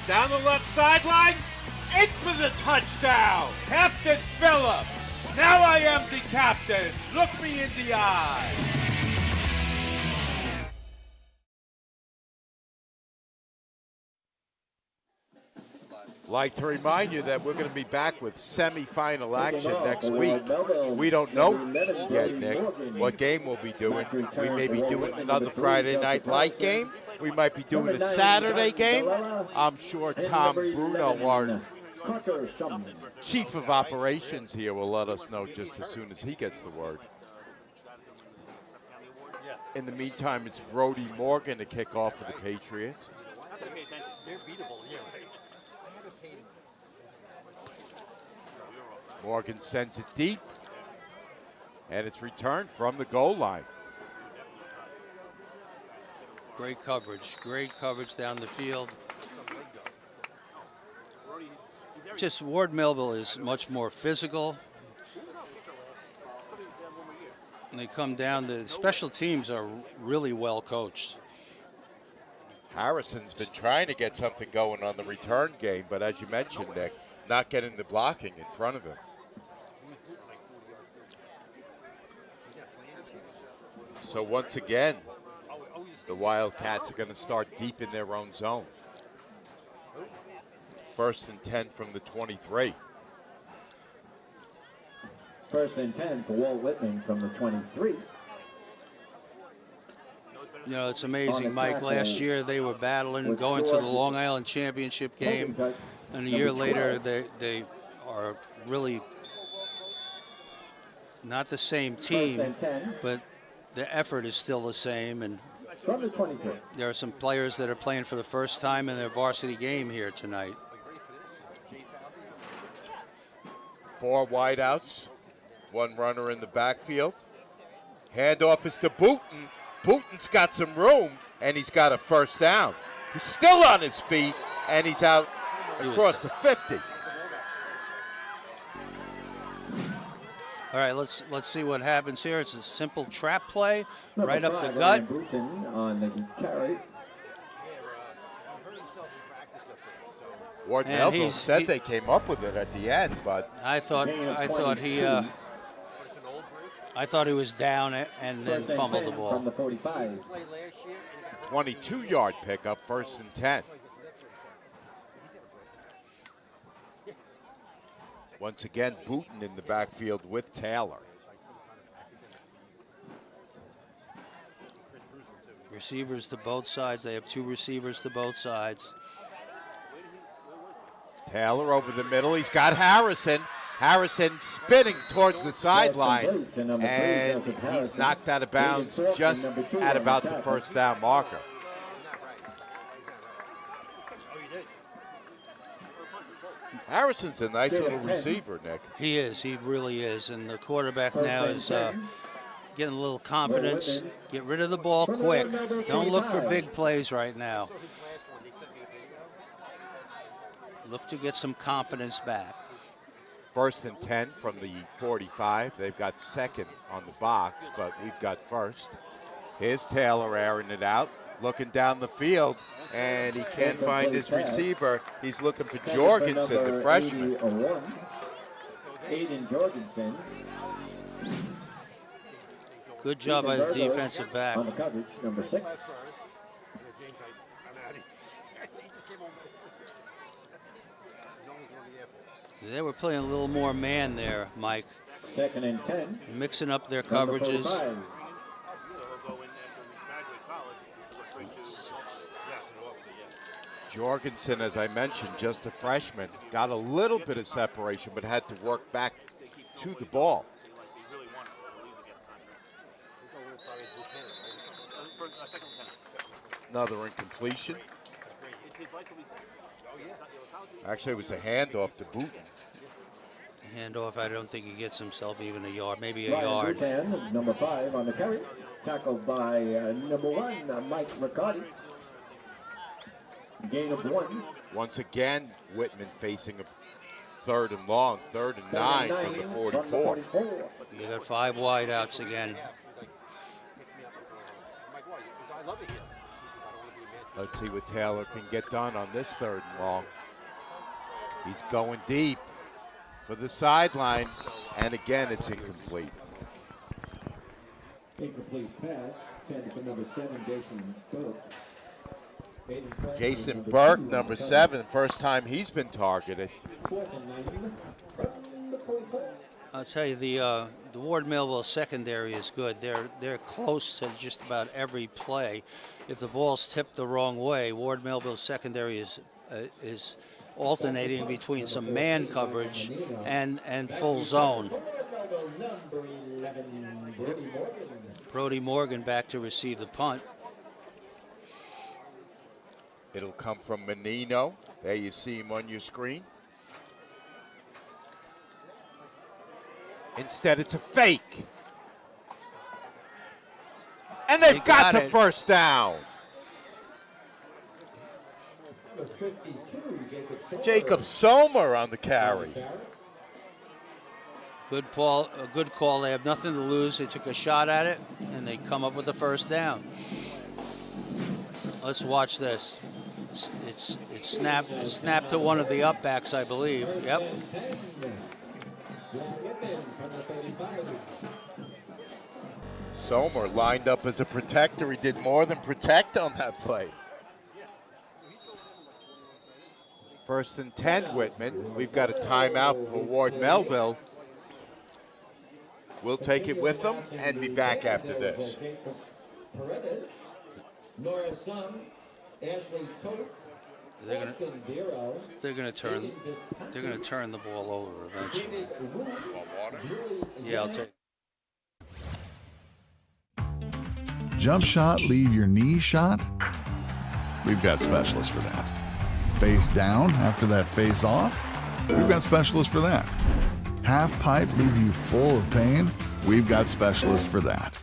down the left sideline, in for the touchdown. Captain Phillips. Now I am the captain. Look me in the eye. Like to remind you that we're going to be back with semifinal action next week. We don't know yet, Nick, what game we'll be doing. We may be doing another Friday night light game. We might be doing a Saturday game. I'm sure Tom Bruno, our chief of operations here, will let us know just as soon as he gets the word. In the meantime, it's Brody Morgan to kick off for the Patriots. Morgan sends it deep, and it's returned from the goal line. Great coverage down the field. Just Ward Melville is much more physical. And they come down, the special teams are really well coached. Harrison's been trying to get something going on the return game, but as you mentioned, Nick, not getting the blocking in front of him. So once again, the Wildcats are going to start deep in their own zone. 1st and 10 from the 23. 1st and 10 for Walt Whitman from the 23. You know, it's amazing, Mike. Last year they were battling, going to the Long Island Championship game, and a year later they are really not the same team, but the effort is still the same. And from the 23. There are some players that are playing for the first time in their varsity game here tonight. 4 wideouts, 1 runner in the backfield. Handoff is to Booten. Booten's got some room, and he's got a first down. He's still on his feet, and he's out across the 50. All right, let's see what happens here. It's a simple trap play, right up the gut. On the carry. Ward Melville said they came up with it at the end, but I thought he was down and then fumbled the ball. From the 45. 22-yard pickup, 1st and 10. Once again, Booten in the backfield with Taylor. Receivers to both sides. They have 2 receivers to both sides. Taylor over the middle. He's got Harrison. Harrison spinning towards the sideline, and he's knocked out of bounds just at about the first down marker. Harrison's a nice little receiver, Nick. He is. He really is. And the quarterback now is getting a little confidence. Get rid of the ball quick. Don't look for big plays right now. Look to get some confidence back. 1st and 10 from the 45. They've got 2nd on the box, but we've got 1st. Here's Taylor airing it out, looking down the field, and he can't find his receiver. He's looking for Jorgensen, the freshman. Aiden Jorgensen. Good job by the defensive back. On the coverage, number 6. They were playing a little more man there, Mike. 2nd and 10. Mixing up their coverages. Jorgensen, as I mentioned, just a freshman, got a little bit of separation, but had to work back to the ball. Another incompletion. Actually, it was a handoff to Booten. Handoff, I don't think he gets himself even a yard, maybe a yard. Booten, number 5 on the carry. Tackled by number 1, Mike McCarty. Gain of 1. Once again, Whitman facing a 3rd and long, 3rd and 9 from the 44. You got 5 wideouts again. Let's see what Taylor can get done on this 3rd and long. He's going deep for the sideline, and again, it's incomplete. Incomplete pass, 10 for number 7, Jason Burke. Jason Burke, number 7, first time he's been targeted. 4th and 9 from the 44. I'll tell you, the Ward Melville secondary is good. They're close to just about every play. If the ball's tipped the wrong way, Ward Melville's secondary is alternating between some man coverage and full zone. Brody Morgan back to receive the punt. It'll come from Menino. There you see him on your screen. Instead, it's a fake. And they've got the first down. Jacob Sommer on the carry. Good call. They have nothing to lose. They took a shot at it, and they come up with the first down. Let's watch this. It's snapped to one of the up backs, I believe. Yep. Sommer lined up as a protector. He did more than protect on that play. 1st and 10, Whitman. We've got a timeout for Ward Melville. We'll take it with them and be back after this. They're gonna turn the ball over eventually. Yeah, I'll take. Jump shot, leave your knee shot? We've got specialists for that. Face down after that face off? We've got specialists for that. Half pipe, leave you full of pain? We've got specialists for that.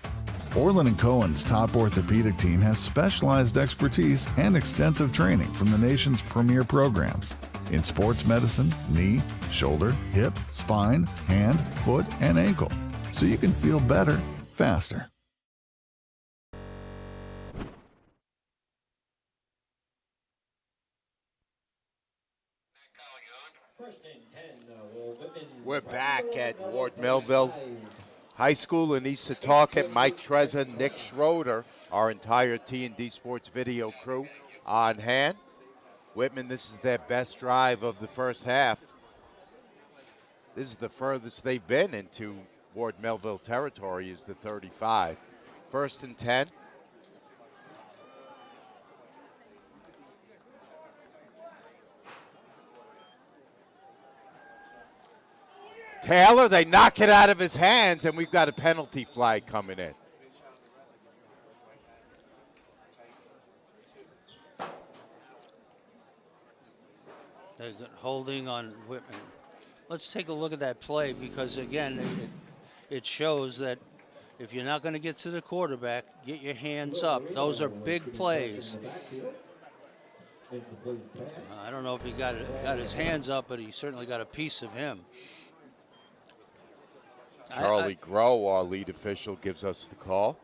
Orlin and Cohen's top orthopedic team has specialized expertise and extensive training from the nation's premier programs in sports medicine, knee, shoulder, hip, spine, hand, foot, and ankle, so you can feel better faster. We're back at Ward Melville High School in East Setauket. Mike Trezza, Nick Schroeder, our entire T&D Sports video crew on hand. Whitman, this is their best drive of the first half. This is the furthest they've been into Ward Melville territory, is the 35. 1st and 10. Taylor, they knock it out of his hands, and we've got a penalty flag coming in. They're holding on Whitman. Let's take a look at that play because, again, it shows that if you're not going to get to the quarterback, get your hands up. Those are big plays. I don't know if he got his hands up, but he certainly got a piece of him. Charlie Grow, our lead official, gives us the call.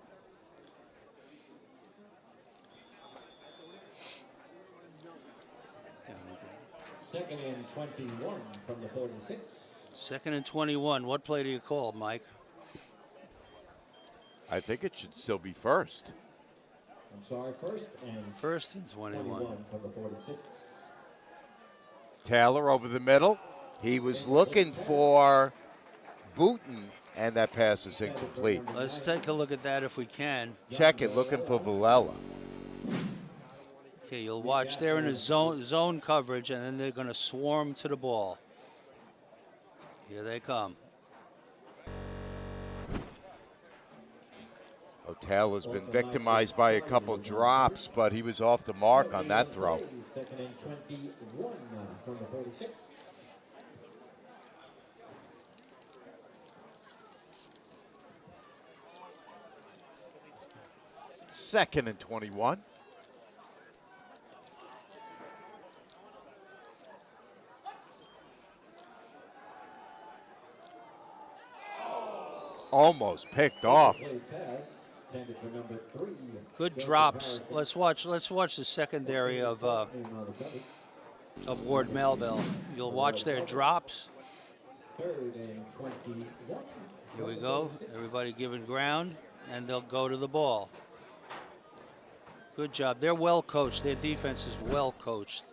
Second and 21 from the 46. 2nd and 21. What play do you call, Mike? I think it should still be first. I'm sorry, first and 21 from the 46. Taylor over the middle. He was looking for Booton, and that pass is incomplete. Let's take a look at that if we can. Check it, looking for Villela. Okay, you'll watch. They're in a zone coverage, and then they're going to swarm to the ball. Here they come. Taylor's been victimized by a couple drops, but he was off the mark on that throw. 2nd and 21 from the 46. Second and 21. Almost picked off. Good drops. Let's watch the secondary of Ward Melville. You'll watch their drops. 3rd and 21. Here we go. Everybody giving ground, and they'll go to the ball. Good job. They're well coached. Their defense is well coached.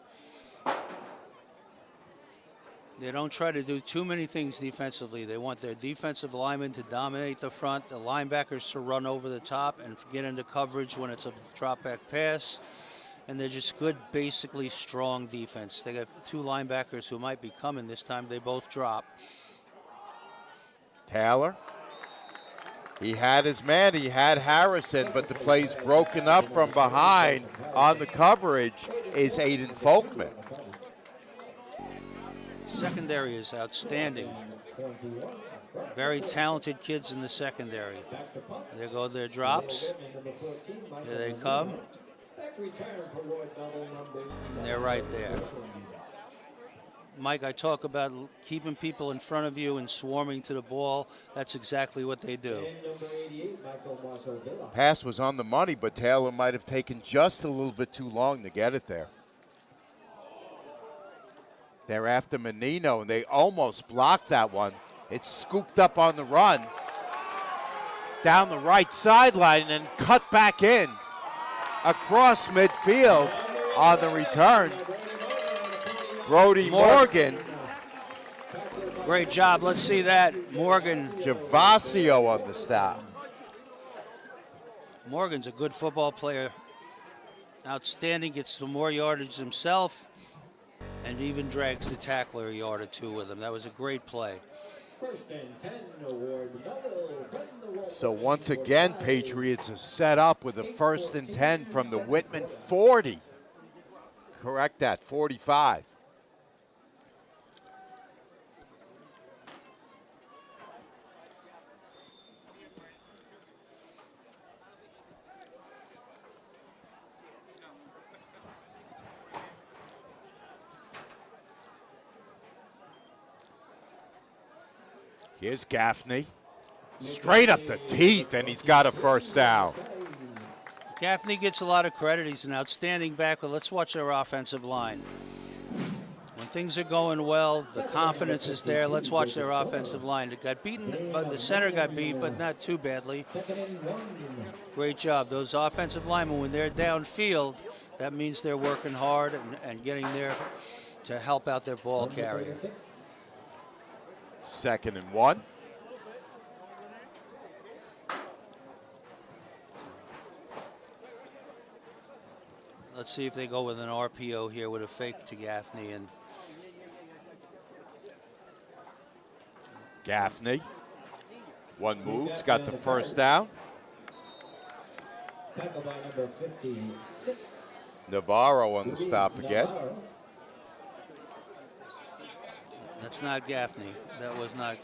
They don't try to do too many things defensively. They want their defensive linemen to dominate the front, the linebackers to run over the top and get into coverage when it's a drop-back pass. And they're just good, basically strong defense. They got 2 linebackers who might be coming this time. They both drop. Taylor. He had his man, he had Harrison, but the play's broken up from behind. On the coverage is Aiden Folkman. Secondary is outstanding. Very talented kids in the secondary. There go their drops. Here they come. And they're right there. Mike, I talk about keeping people in front of you and swarming to the ball. That's exactly what they do. Pass was on the money, but Taylor might have taken just a little bit too long to get it there. They're after Menino, and they almost blocked that one. It's scooped up on the run. Down the right sideline and cut back in. Across midfield on the return. Brody Morgan. Great job. Let's see that. Morgan. Gervasio on the stop. Morgan's a good football player. Outstanding. Gets some more yardage himself. And even drags the tackler a yard or 2 with him. That was a great play. So once again, Patriots are set up with a 1st and 10 from the Whitman 40. Correct that, 45. Here's Gaffney. Straight up the teeth, and he's got a first down. Gaffney gets a lot of credit. He's an outstanding back, but let's watch their offensive line. When things are going well, the confidence is there. Let's watch their offensive line. It got beaten, but the center got beat, but not too badly. Great job. Those offensive linemen, when they're downfield, that means they're working hard and getting there to help out their ball carrier. 2nd and 1. Let's see if they go with an RPO here with a fake to Gaffney. And Gaffney. One move's got the first down. Tackle by number 56. Navarro on the stop again. that's not Gaffney. That was not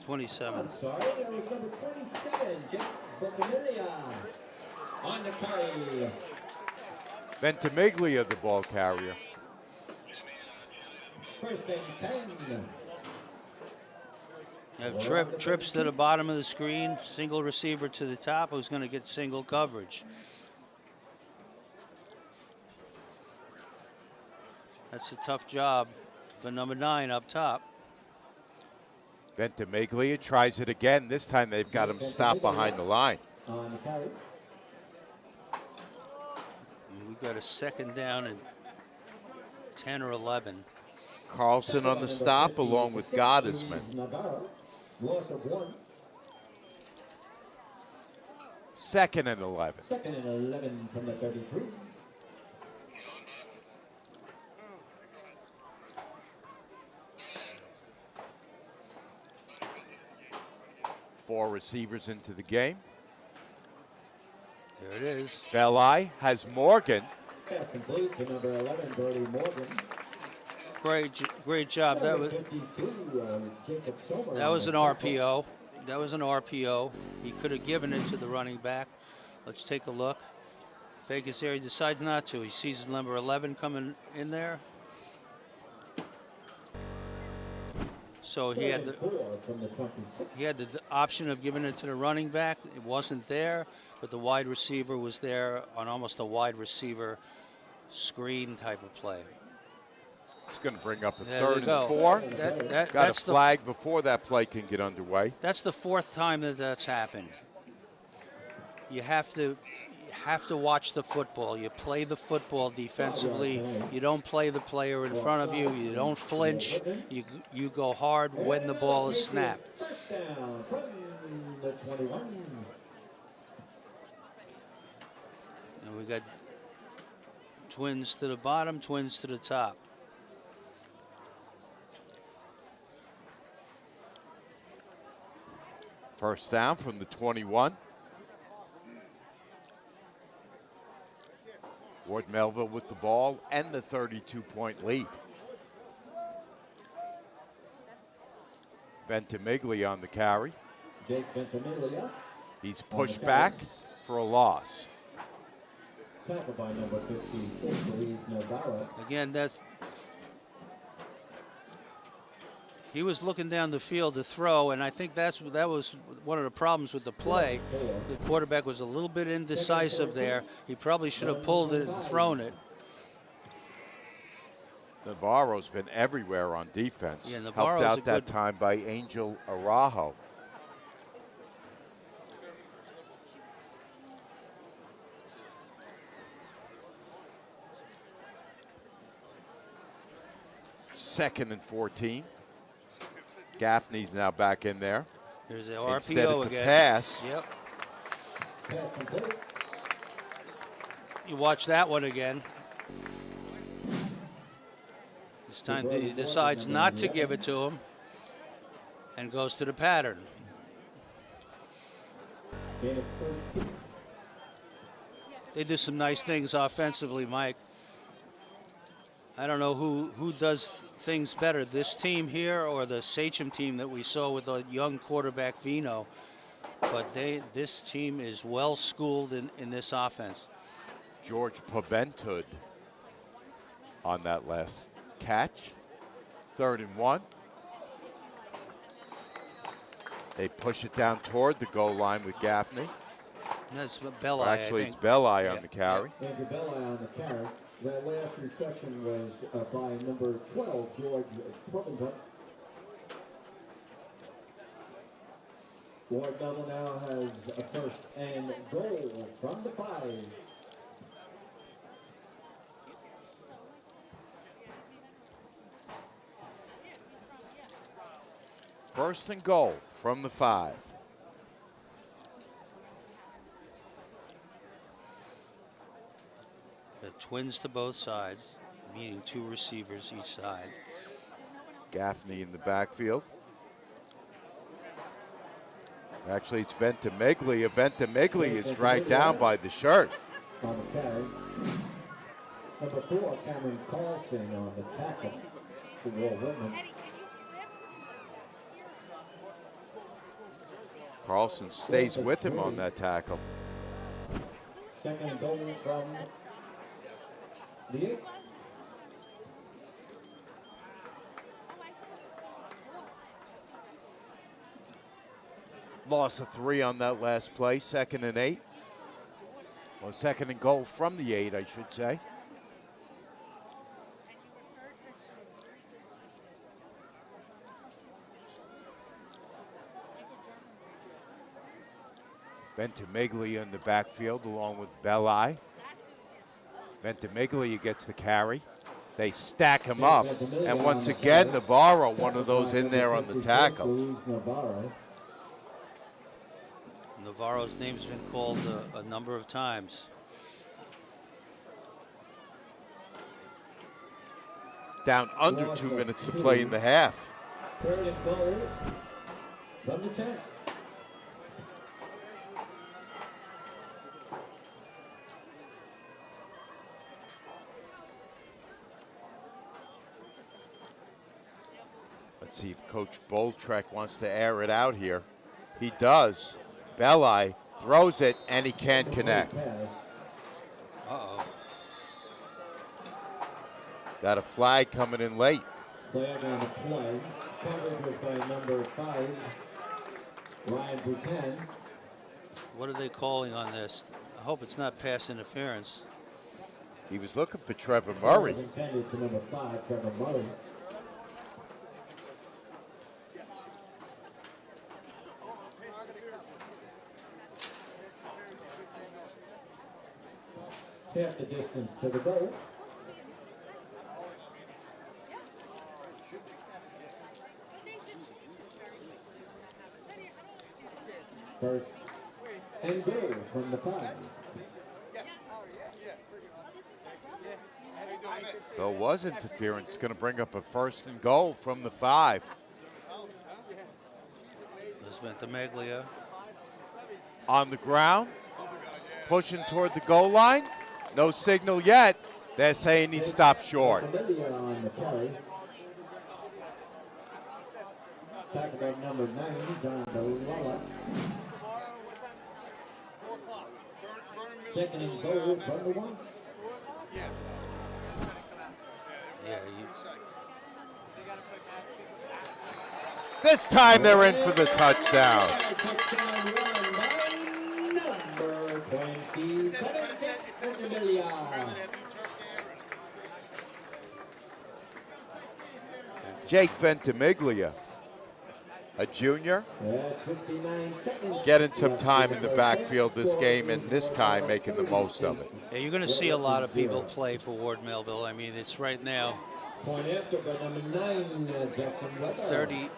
27. Sorry, that was number 27, Jake Ventimiglia on the carry. Ventimiglia, the ball carrier. 1st and 10. You have trips to the bottom of the screen, single receiver to the top, who's going to get single coverage. That's a tough job for number 9 up top. Ventimiglia tries it again. This time they've got him stopped behind the line. On the carry. And we've got a 2nd down and 10 or 11. Carlson on the stop along with Gottesman. Navarro, loss of 1. 2nd and 11. 2nd and 11 from the 33. Four receivers into the game. There it is. Belli has Morgan. Pass complete to number 11, Brody Morgan. Great job. That was Jacob Sommer. That was an RPO. That was an RPO. He could have given it to the running back. Let's take a look. Fake is there. He decides not to. He sees number 11 coming in there. So he had the option of giving it to the running back. It wasn't there, but the wide receiver was there on almost a wide receiver screen type of play. It's going to bring up a There 3rd you and go. 4. That's Got a flag before that play can get underway. That's the 4th time that that's happened. You have to watch the football. You play the football defensively. You don't play the player in front of you. You don't flinch. You go hard when the ball is snapped. First down from the 21. And we got twins to the bottom, twins to the top. First down from the 21. Ward Melville with the ball and the 32-point lead. Ventimiglia on the carry. Jake Ventimiglia. He's pushed back for a loss. Tackle by number 56, Luis Navarro. Again, he was looking down the field to throw, and I think that was one of the problems with the play. The quarterback was a little bit indecisive there. He probably should have pulled it and thrown it. Navarro's been everywhere on defense. Yeah, Navarro's helped out that time by Angel Araujo. Second and 14. Gaffney's now back in there. There's the RPO Instead, it's again. a pass. Yep. You watch that one again. This time he decides not to give it to him and goes to the pattern. They do some nice things offensively, Mike. I don't know who does things better, this team here or the Sachem team that we saw with a young quarterback Vino. But this team is well schooled in this offense. George Paventud on that last catch. 3rd and 1. They push it down toward the goal line with Gaffney. That's Belli, Well, actually, I think. it's Belli on the carry. Andrew Belli on the carry. That last reception was by number 12, George Provington. Ward Melville now has a first and goal from the 5. First and goal from the 5. The twins to both sides, meaning 2 receivers each side. Gaffney in the backfield. Actually, it's Ventimiglia. Ventimiglia is dragged down by the shirt. On the carry. Number 4, Cameron Carlson on the tackle for Walt Whitman. Carlson stays with him on that tackle. Second and goal from the 8. Loss of 3 on that last play. 2nd and 8. Well, 2nd and goal from the 8, I should say. Ventimiglia in the backfield along with Belli. Ventimiglia gets the carry. They stack him up. And once again, Navarro, one of those in there on the tackle. Navarro's name's been called a number of times. Down under 2 minutes to play in the half. Third and goal from the 10. Let's see if Coach Boltrek wants to air it out here. He does. Belli throws it, and he can't connect. Uh-oh. Got a flag coming in late. Flag on the play. Coverage was by number 5, Ryan Boutin. What are they calling on this? I hope it's not pass interference. He was looking for Trevor Murray. Was intended to number 5, Trevor Murray. Half the distance to the goal. First and goal from the 5. So it was interference. Going to bring up a first and goal from the 5. There's Ventimiglia. On the ground, pushing toward the goal line. No signal yet. They're saying he stopped short. Melville on the carry. Tackle by number 9, John Dolala. Second and goal from the 1. Yeah, This time they're in for the touchdown. Touchdown run by number 27, Ventimiglia. Jake Ventimiglia, a junior, That's 59 seconds. getting some time in the backfield this game, and this time making the most of it. yeah, you're going to see a lot of people play for Ward Melville. I mean, it's right now Point after by number 9, Jackson Weber.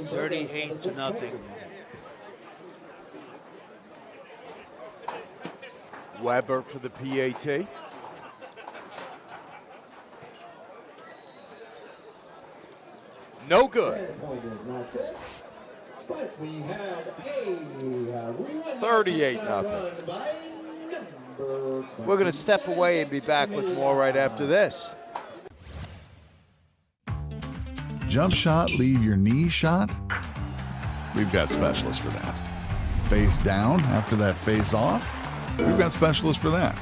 38 to nothing. Weber for the PAT. No good. Point is not good. But we have a 38-0. We're going to step away and be back with more right after this. Jump shot, leave your knee shot? We've got specialists for that. Face down after that face off? We've got specialists for that.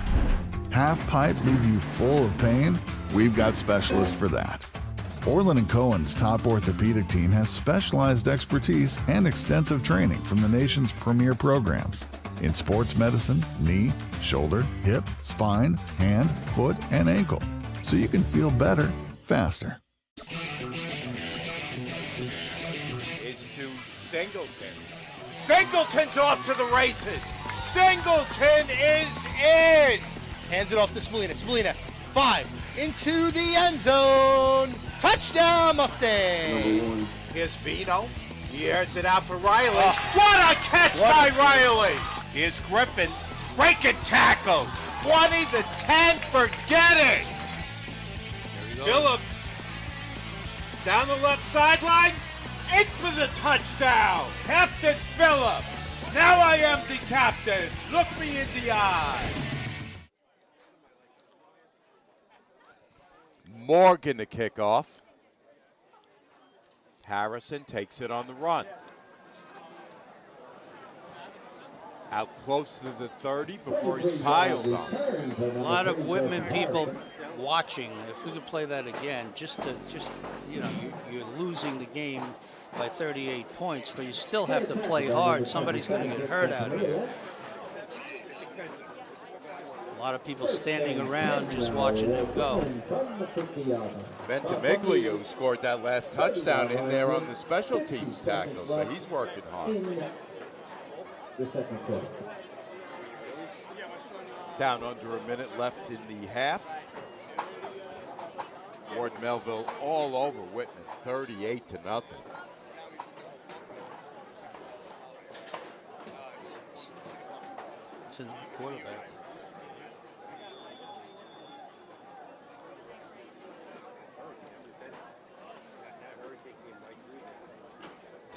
Half pipe, leave you full of pain? We've got specialists for that. Orlin Cohen's top orthopedic team has specialized expertise and extensive training from the nation's premier programs in sports medicine, knee, shoulder, hip, spine, hand, foot, and ankle, so you can feel better faster. Is to Singleton. Singleton's off to the races. Singleton is in. Hands it off to Spallina. Spallina, 5, into the end zone. Touchdown, Mustang. Here's Vino. He airs it out for Riley. What a catch by Riley. Here's Griffin breaking tackles. 20 to 10, forget it. Phillips down the left sideline, in for the touchdown. Captain Phillips. Now I am the captain. Look me in the eye. Morgan to kick off. Harrison takes it on the run. Out close to the 30 before he's piled on. A lot of Whitman people watching. If we could play that again, you're losing the game by 38 points, but you still have to play hard. Somebody's going to get hurt out here. A lot of people standing around just watching them go. Ventimiglia, who scored that last touchdown, in there on the special teams tackle, so he's working hard. The second quarter. Down under a minute left in the half. Ward Melville all over Whitman, 38 to nothing. It's in the quarterback.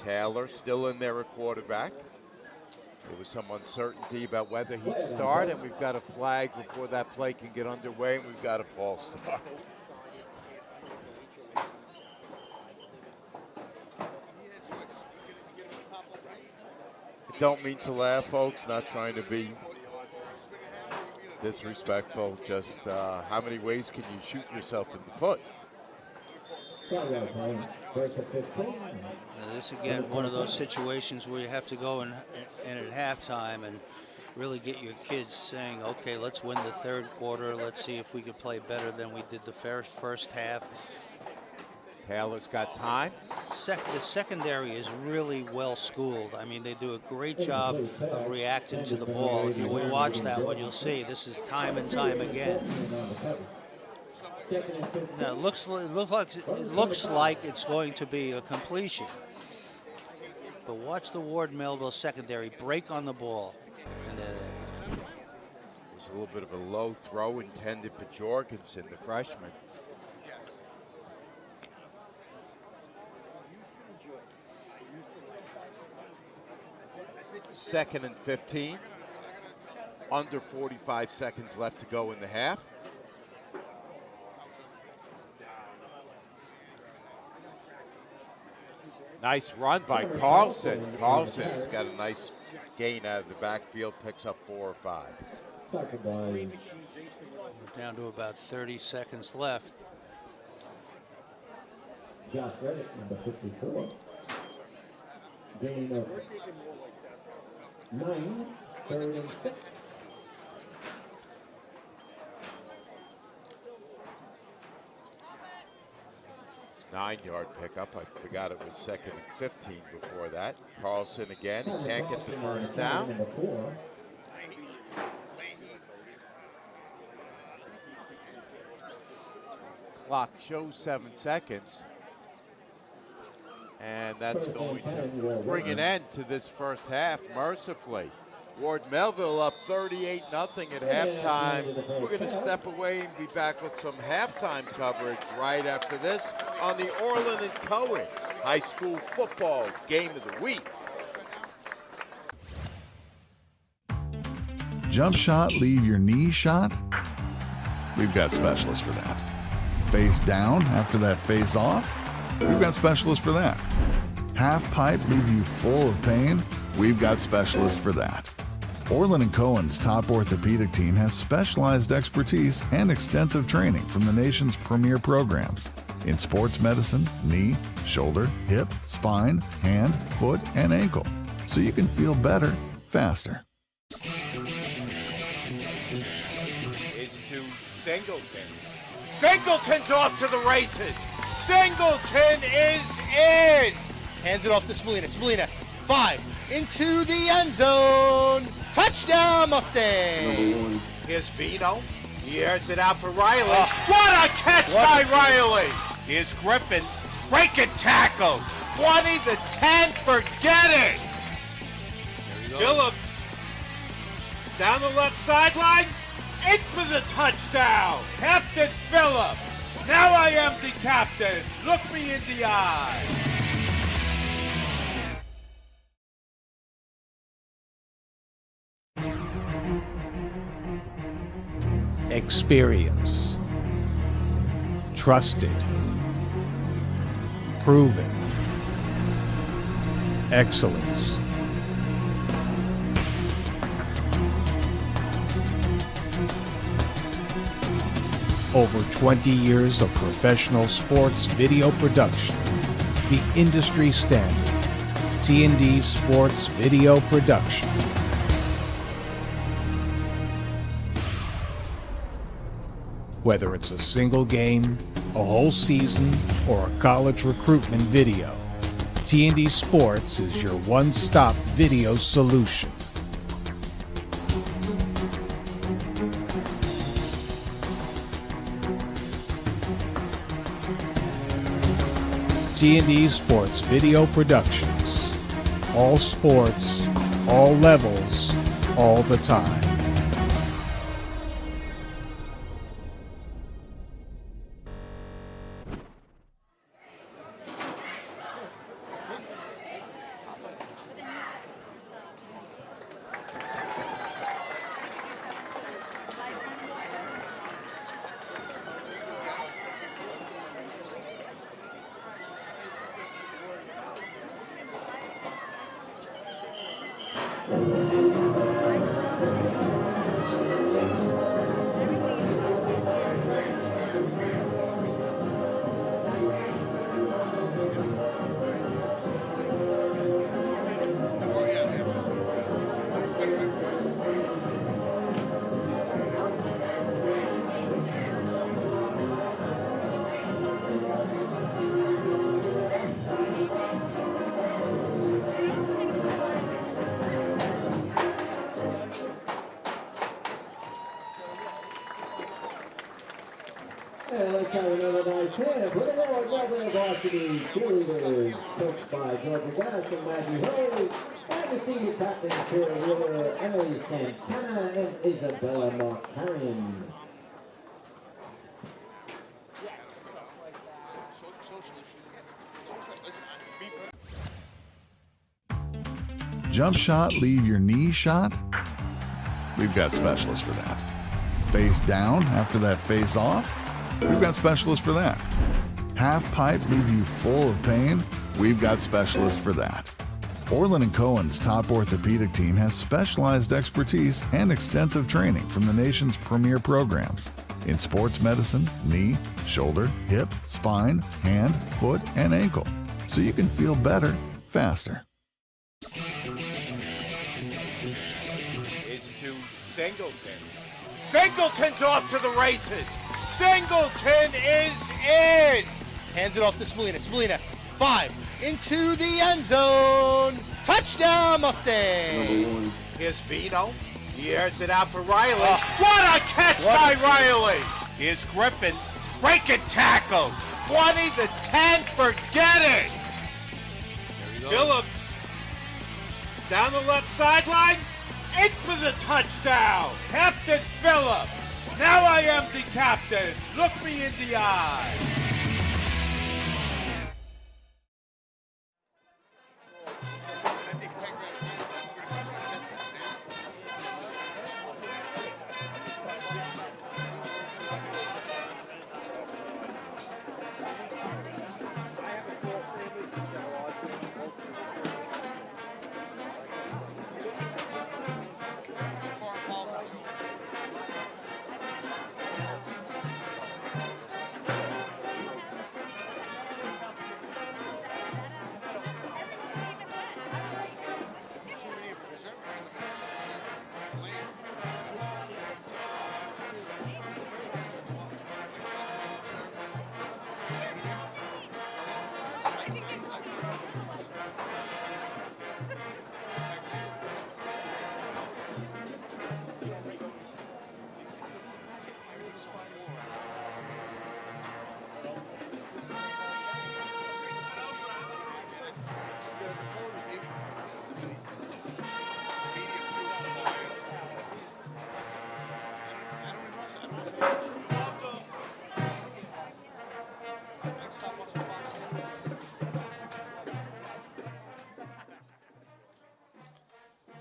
Taylor still in there at quarterback. There was some uncertainty about whether he'd start, and we've got a flag before that play can get underway, and we've got a false start. I don't mean to laugh, folks, not trying to be disrespectful, just how many ways can you shoot yourself in the foot? This again, one of those situations where you have to go in at halftime and really get your kids saying, okay, let's win the third quarter. Let's see if we can play better than we did the first half. Taylor's got time. The secondary is really well schooled. I mean, they do a great job of reacting to the ball. If you watch that one, you'll see this is time and time again. Now, it looks like it's going to be a completion. But watch the Ward Melville secondary break on the ball. And there's a little bit of a low throw intended for Jorgensen, the freshman. Second and 15. Under 45 seconds left to go in the half. Nice run by Carlson. Carlson's got a nice gain out of the backfield, picks up 4 or 5. Down to about 30 seconds left. Josh Reddick, number 54. Gain of 9, 3rd and 6. Nine-yard pickup. I forgot it was second and 15 before that. Carlson again. He can't get the first down. Clock shows 7 seconds. And that's going to bring an end to this first half, mercifully. Ward Melville up 38-0 at halftime. We're going to step away and be back with some halftime coverage right after this on the Orlin and Cohen High School Football Game of the Week. Jump shot, leave your knee shot? We've got specialists for that. Face down after that face off? We've got specialists for that. Half pipe, leave you full of pain? We've got specialists for that. Orlin & Cohen's top orthopedic team has specialized expertise and extensive training from the nation's premier programs In sports medicine, knee, shoulder, hip, spine, hand, foot, and ankle. So you can feel better, faster. Is to Singleton. Singleton's off to the races. Singleton is in. Hands it off to Spallina. Spallina, 5, into the end zone. Touchdown, Mustang. Here's Vino. He airs it out for Riley. What a catch by Riley. Here's Griffin. Breaking tackles. 20 to 10. Forget it. Phillips. Down the left sideline. In for the touchdown. Captain Phillips. Now I am the captain. Look me in the eye. Experience. Trusted. Proven. Excellence. Over 20 years of professional sports video production. The industry standard. T&D Sports Video Production. Whether it's a single game, a whole season, or a college recruitment video, T&D Sports is your one-stop video solution. T&D Sports Video Productions. All sports, all levels, all the time. And let's have another nice hand for the Lord Melville varsity cheerleaders, coached by Georgia Gass and Maggie Hurley, and the senior captains cheerleader Emily Santana and Isabella Markarian. Jump shot, leave your knee shot? We've got specialists for that. Face down after that face off? We've got specialists for that. Half pipe, leave you full of pain? We've got specialists for that. Orlin Cohen's top orthopedic team has specialized expertise and extensive training from the nation's premier programs in sports medicine, knee, shoulder, hip, spine, hand, foot, and ankle, so you can feel better, faster. Is to Singleton. Singleton's off to the races. Singleton is in. Hands it off to Spallina. Spallina, 5, into the end zone. Touchdown, Mustang. Here's Vino. He airs it out for Riley. What a catch by Riley. Here's Griffin. Breaking tackles. 20 to 10. Forget it. Phillips. Down the left sideline. In for the touchdown. Captain Phillips. Now I am the captain. Look me in the eye.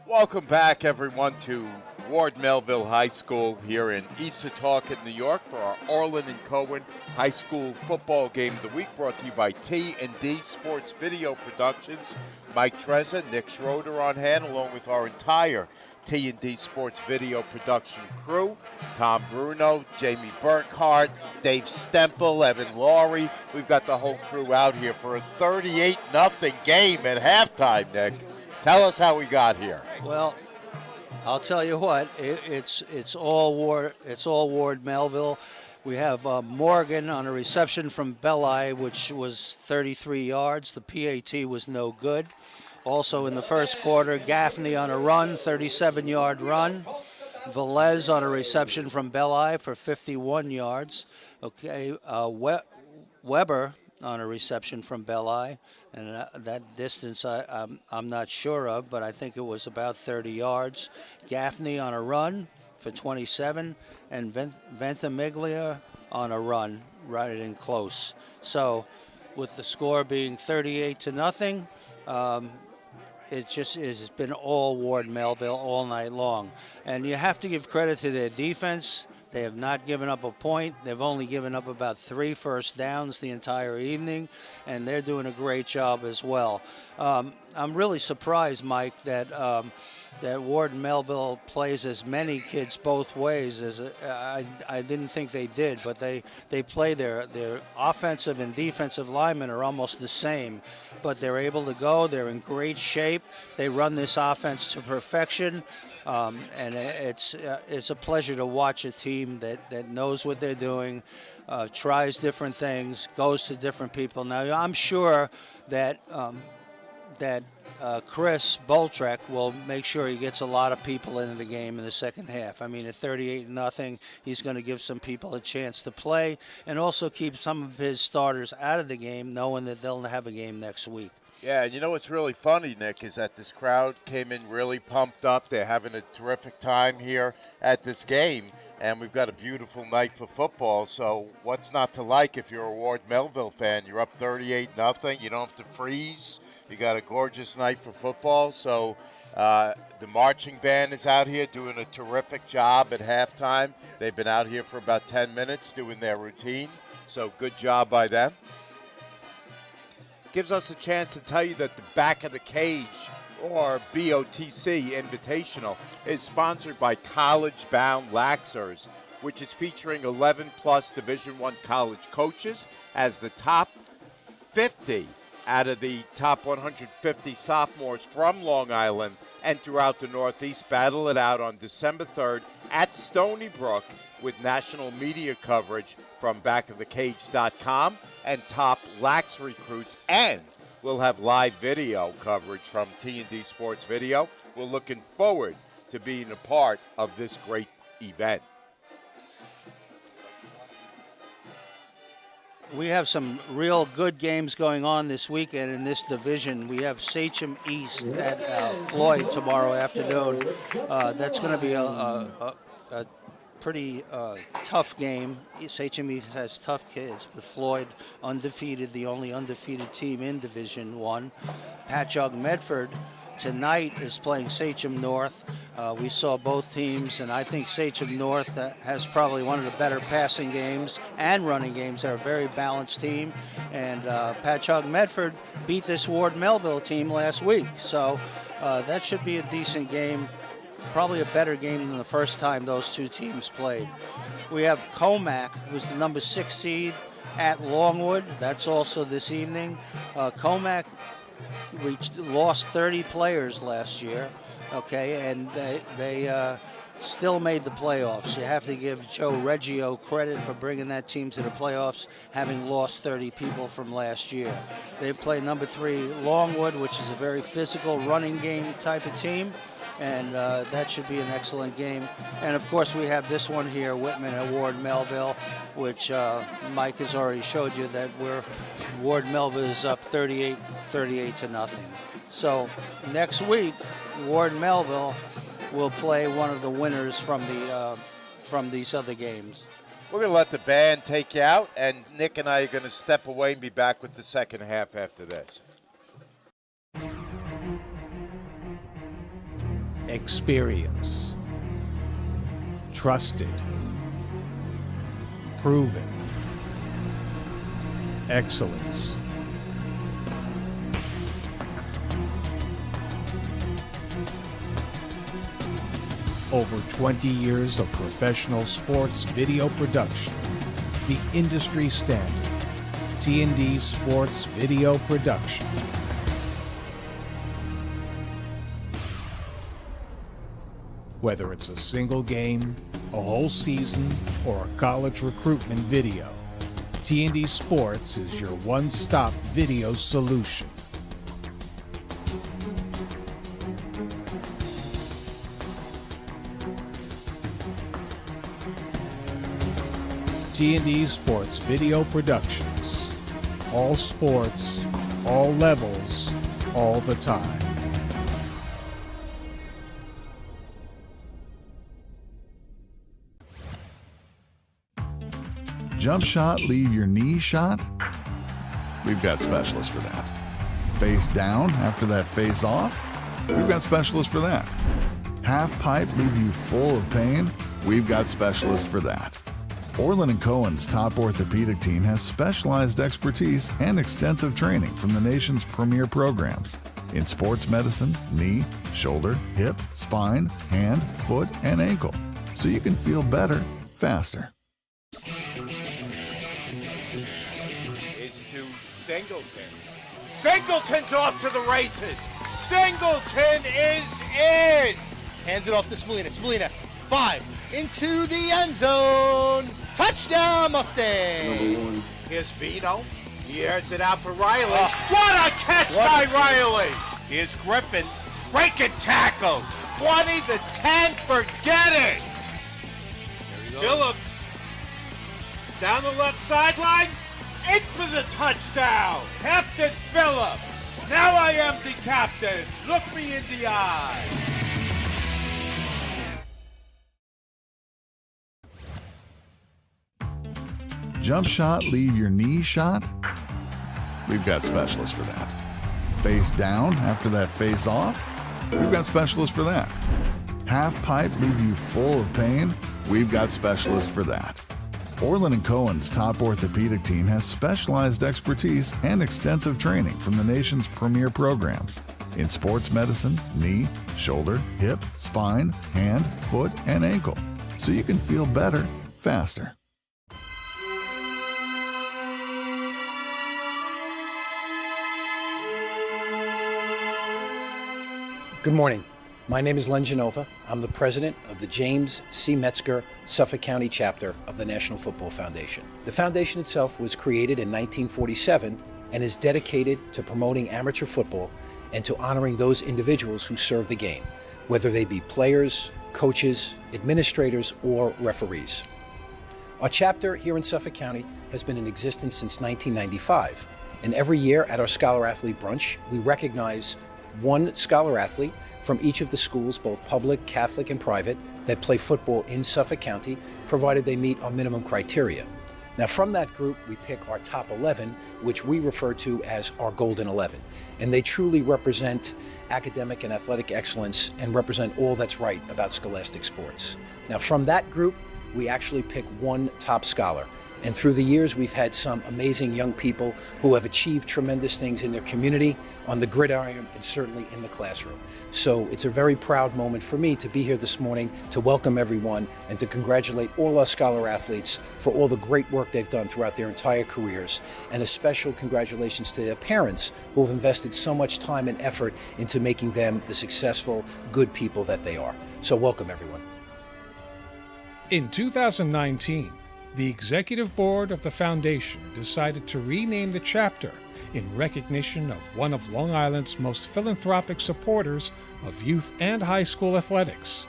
Welcome back, everyone, to Ward Melville High School here in Eastatocket, New York, for our Orlin and Cohen High School Football Game of the Week, brought to you by T&D Sports Video Productions. Mike Trezza, Nick Schroeder on hand, along with our entire T&D Sports Video Production crew. Tom Bruno, Jamie Burkhart, Dave Stempel, Evan Laurie. We've got the whole crew out here for a 38-0 game at halftime, Nick. Tell us how we got here. Well, I'll tell you what. It's all Ward Melville. We have Morgan on a reception from Belli, which was 33 yards. The PAT was no good. Also in the first quarter, Gaffney on a run, 37-yard run. Velez on a reception from Belli for 51 yards. Okay, Weber on a reception from Belli, and that distance I'm not sure of, but I think it was about 30 yards. Gaffney on a run for 27, and Ventimiglia on a run right in close. So with the score being 38-0, it just has been all Ward Melville all night long. And you have to give credit to their defense. They have not given up a point. They've only given up about 3 first downs the entire evening, and they're doing a great job as well. I'm really surprised, Mike, that Ward Melville plays as many kids both ways as I didn't think they did, but they play their offensive and defensive linemen are almost the same, but they're able to go. They're in great shape. They run this offense to perfection. And it's a pleasure to watch a team that knows what they're doing, tries different things, goes to different people. Now, I'm sure that Chris Boltrek will make sure he gets a lot of people into the game in the second half. I mean, at 38-0, he's going to give some people a chance to play and also keep some of his starters out of the game, knowing that they'll have a game next week. Yeah, and you know what's really funny, Nick, is that this crowd came in really pumped up. They're having a terrific time here at this game, and we've got a beautiful night for football. So what's not to like if you're a Ward Melville fan? You're up 38-0. You don't have to freeze. You got a gorgeous night for football. So the marching band is out here doing a terrific job at halftime. They've been out here for about 10 minutes doing their routine. So good job by them. Gives us a chance to tell you that the Back of the Cage, or BOTC Invitational, is sponsored by College Bound Laxers, which is featuring 11-plus Division I college coaches as the top 50 out of the top 150 sophomores from Long Island and throughout the Northeast battle it out on December 3rd at Stony Brook with national media coverage from backofthecage.com and top lax recruits, and we'll have live video coverage from T&D Sports Video. We're looking forward to being a part of this great event. We have some real good games going on this weekend in this division. We have Sachem East at Floyd tomorrow afternoon. That's going to be a pretty tough game. Sachem East has tough kids, but Floyd undefeated, the only undefeated team in Division I. Patchogue Medford tonight is playing Sachem North. We saw both teams, and I think Sachem North has probably one of the better passing games and running games. They're a very balanced team, and Patchogue Medford beat this Ward Melville team last week, so that should be a decent game. Probably a better game than the first time those two teams played. We have Comac, who's the number 6 seed at Longwood. That's also this evening. Comac lost 30 players last year. okay, and they still made the playoffs. You have to give Joe Reggio credit for bringing that team to the playoffs, having lost 30 people from last year. They play number 3 Longwood, which is a very physical running game type of team, and that should be an excellent game. And of course we have this one here, Whitman at Ward Melville, which Mike has already showed you that Ward Melville is up 38 to nothing. So next week, Ward Melville will play one of the winners from these other games. We're going to let the band take you out, and Nick and I are going to step away and be back with the second half after this. Experience. Trusted. Proven. Excellence. Over 20 years of professional sports video production. The industry standard. T&D Sports Video Production. Whether it's a single game, a whole season, or a college recruitment video, T&D Sports is your one-stop video solution. T&D Sports Video Productions. All sports, all levels, all the time. Jump shot, leave your knee shot? We've got specialists for that. Face down after that face off? We've got specialists for that. Half pipe, leave you full of pain? We've got specialists for that. Orlin Cohen's top orthopedic team has specialized expertise and extensive training from the nation's premier programs in sports medicine, knee, shoulder, hip, spine, hand, foot, and ankle, so you can feel better, faster. It's to Singleton. Singleton's off to the races. Singleton is in. Hands it off to Spallina. Spallina, 5 into the end zone. Touchdown, Mustang. Here's Vino. He airs it out for Riley. What a catch by Riley. Here's Griffin breaking tackles. 20 to 10, forget it. Phillips down the left sideline, in for the touchdown. Captain Phillips. Now I am the captain. Look me in the eye. Jump shot, leave your knee shot? We've got specialists for that. Face down after that face off? We've got specialists for that. Half pipe, leave you full of pain? We've got specialists for that. Orlin Cohen's top orthopedic team has specialized expertise and extensive training from the nation's premier programs in sports medicine, knee, shoulder, hip, spine, hand, foot, and ankle, so you can feel better, faster. Good morning. My name is Len Genova. I'm the president of the James C. Metzger Suffolk County chapter of the National Football Foundation. The foundation itself was created in 1947 and is dedicated to promoting amateur football and to honoring those individuals who serve the game, whether they be players, coaches, administrators, or referees. Our chapter here in Suffolk County has been in existence since 1995, and every year at our Scholar Athlete Brunch, we recognize one scholar athlete from each of the schools, both public, Catholic, and private, that play football in Suffolk County, provided they meet our minimum criteria. Now, from that group, we pick our top 11, which we refer to as our Golden 11. And they truly represent academic and athletic excellence and represent all that's right about scholastic sports. Now, from that group, we actually pick one top scholar. And through the years, we've had some amazing young people who have achieved tremendous things in their community, on the gridiron, and certainly in the classroom. So it's a very proud moment for me to be here this morning to welcome everyone and to congratulate all our scholar athletes for all the great work they've done throughout their entire careers. And a special congratulations to their parents who have invested so much time and effort into making them the successful, good people that they are. So welcome, everyone. In 2019, the executive board of the foundation decided to rename the chapter in recognition of one of Long Island's most philanthropic supporters of youth and high school athletics,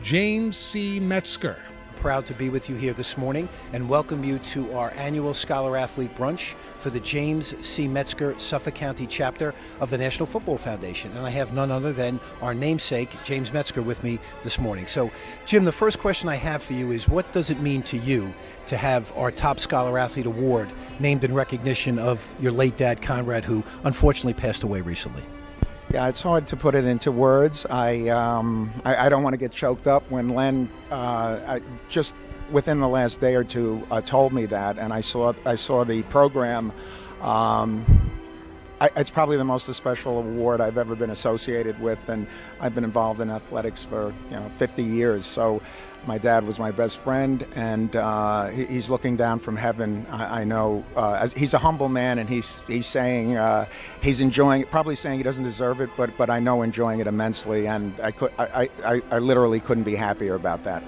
James C. Metzger. Proud to be with you here this morning and welcome you to our annual Scholar Athlete Brunch for the James C. Metzger Suffolk County chapter of the National Football Foundation. And I have none other than our namesake, James Metzger, with me this morning. So, Jim, the first question I have for you is, what does it mean to you to have our Top Scholar Athlete Award named in recognition of your late dad, Conrad, who unfortunately passed away recently? Yeah, it's hard to put it into words. I don't want to get choked up when Len just within the last day or two told me that, and I saw the program. It's probably the most special award I've ever been associated with, and I've been involved in athletics for 50 years. So my dad was my best friend, and he's looking down from heaven. I know he's a humble man, and he's saying he's enjoying it, probably saying he doesn't deserve it, but I know enjoying it immensely, and I literally couldn't be happier about that.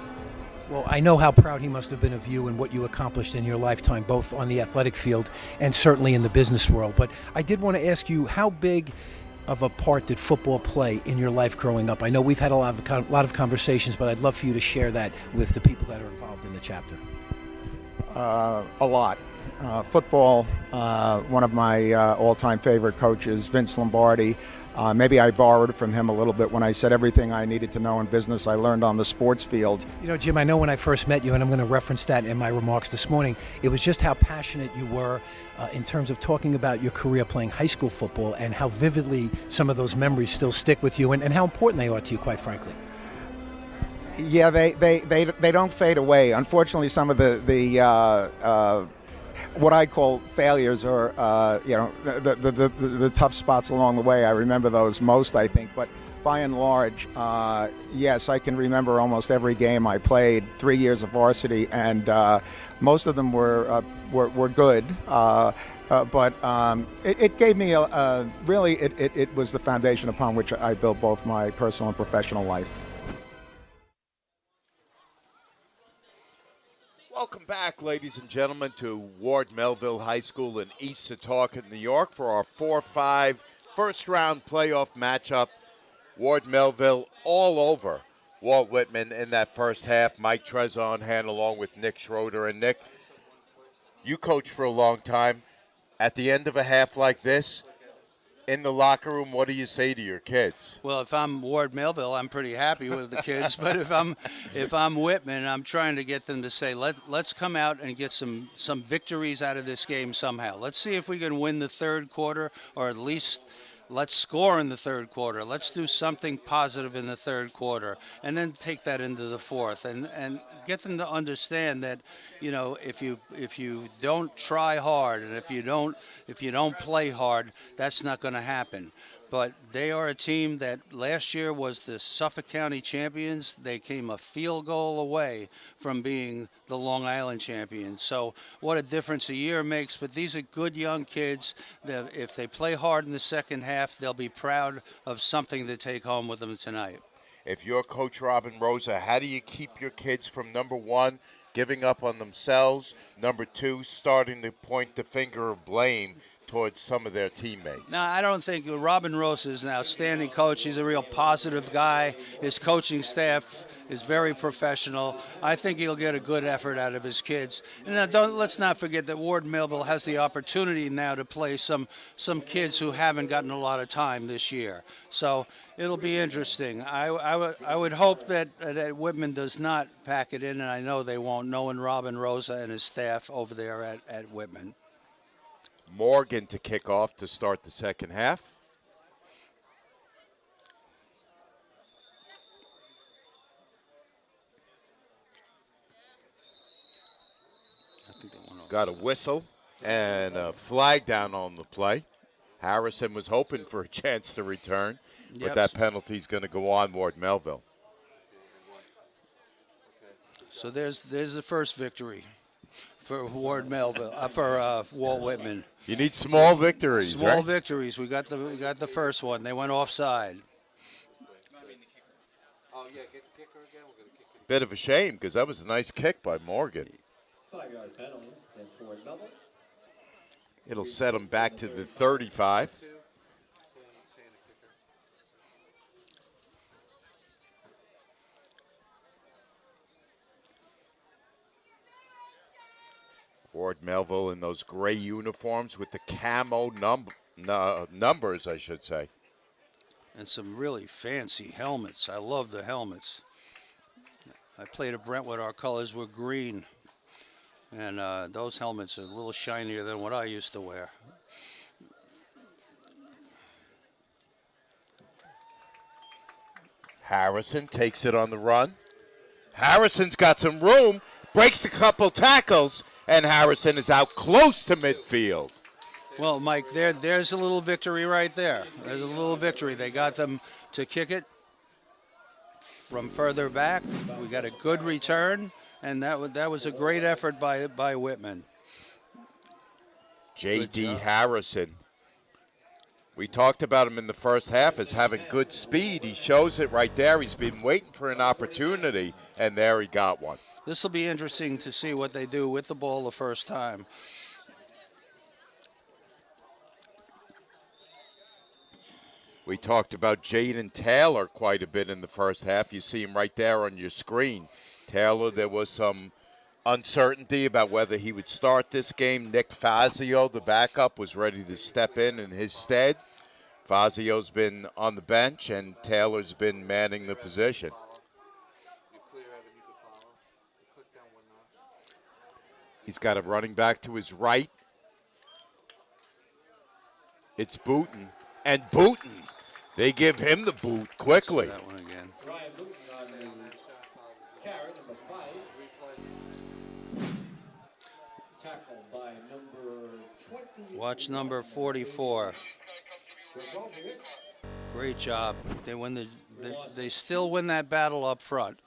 Well, I know how proud he must have been of you and what you accomplished in your lifetime, both on the athletic field and certainly in the business world. But I did want to ask you, how big of a part did football play in your life growing up? I know we've had a lot of conversations, but I'd love for you to share that with the people that are involved in the chapter. A lot. Football, one of my all-time favorite coaches, Vince Lombardi. Maybe I borrowed from him a little bit when I said everything I needed to know in business I learned on the sports field. You know, Jim, I know when I first met you, and I'm going to reference that in my remarks this morning, it was just how passionate you were in terms of talking about your career playing high school football and how vividly some of those memories still stick with you and how important they are to you, quite frankly. Yeah, they don't fade away. Unfortunately, some of the what I call failures or the tough spots along the way, I remember those most, I think. But by and large, yes, I can remember almost every game I played, 3 years of varsity, and most of them were good. But it gave me it was the foundation upon which I built both my personal and professional life. Welcome back, ladies and gentlemen, to Ward Melville High School in East Setauket, New York, for our 4-5 first-round playoff matchup. Ward Melville all over Walt Whitman in that first half. Mike Trezor hand along with Nick Schroeder. And, Nick, you coached for a long time. At the end of a half like this, in the locker room, what do you say to your kids? Well, if I'm Ward Melville, I'm pretty happy with the kids. But if I'm Whitman, I'm trying to get them to say, let's come out and get some victories out of this game somehow. Let's see if we can win the third quarter, or at least let's score in the third quarter. Let's do something positive in the third quarter, and then take that into the fourth, and get them to understand that, if you don't try hard and if you don't play hard, that's not going to happen. But they are a team that last year was the Suffolk County champions. They came a field goal away from being the Long Island champions. So what a difference a year makes. But these are good young kids that if they play hard in the second half, they'll be proud of something to take home with them tonight. If you're Coach Robin Rosa, how do you keep your kids from, number one, giving up on themselves, number two, starting to point the finger of blame towards some of their teammates? No, I don't think Robin Rosa is an outstanding coach. He's a real positive guy. His coaching staff is very professional. I think he'll get a good effort out of his kids. And let's not forget that Ward Melville has the opportunity now to play some kids who haven't gotten a lot of time this year. So it'll be interesting. I would hope that Whitman does not pack it in, and I know they won't, knowing Robin Rosa and his staff over there at Whitman. Morgan to kick off to start the second half. I think they want to got a whistle and a flag down on the play. Harrison was hoping for a chance to return, but that penalty's going to go on Ward Melville. So there's the first victory for Ward Melville, for Walt Whitman. You need small victories, Small right? victories. We got the first one. They went offside. Bit of a shame because that was a nice kick by Morgan. 5-yard penalty against Ward Melville. It'll set him back to the 35. Ward Melville in those gray uniforms with the camo numbers, I should say. And some really fancy helmets. I love the helmets. I played at Brentwood. Our colors were green. And those helmets are a little shinier than what I used to wear. Harrison takes it on the run. Harrison's got some room, breaks a couple tackles, and Harrison is out close to midfield. Well, Mike, there's a little victory right there. There's a little victory. They got them to kick it from further back. We got a good return, and that was a great effort by Whitman. J.D. Harrison. We talked about him in the first half as having good speed. He shows it right there. He's been waiting for an opportunity, and there he got one. This will be interesting to see what they do with the ball the first time. We talked about Jaden Taylor quite a bit in the first half. You see him right there on your screen. Taylor, there was some uncertainty about whether he would start this game. Nick Fazio, the backup, was ready to step in his stead. Fazio's been on the bench, and Taylor's been manning the position. He's got a running back to his right. It's Booten. And Booten, they give him the boot quickly. That one again. Ryan Booten on the carry, number 5. Tackled by number 20. Watch number 44. Great job. They still win that battle up front.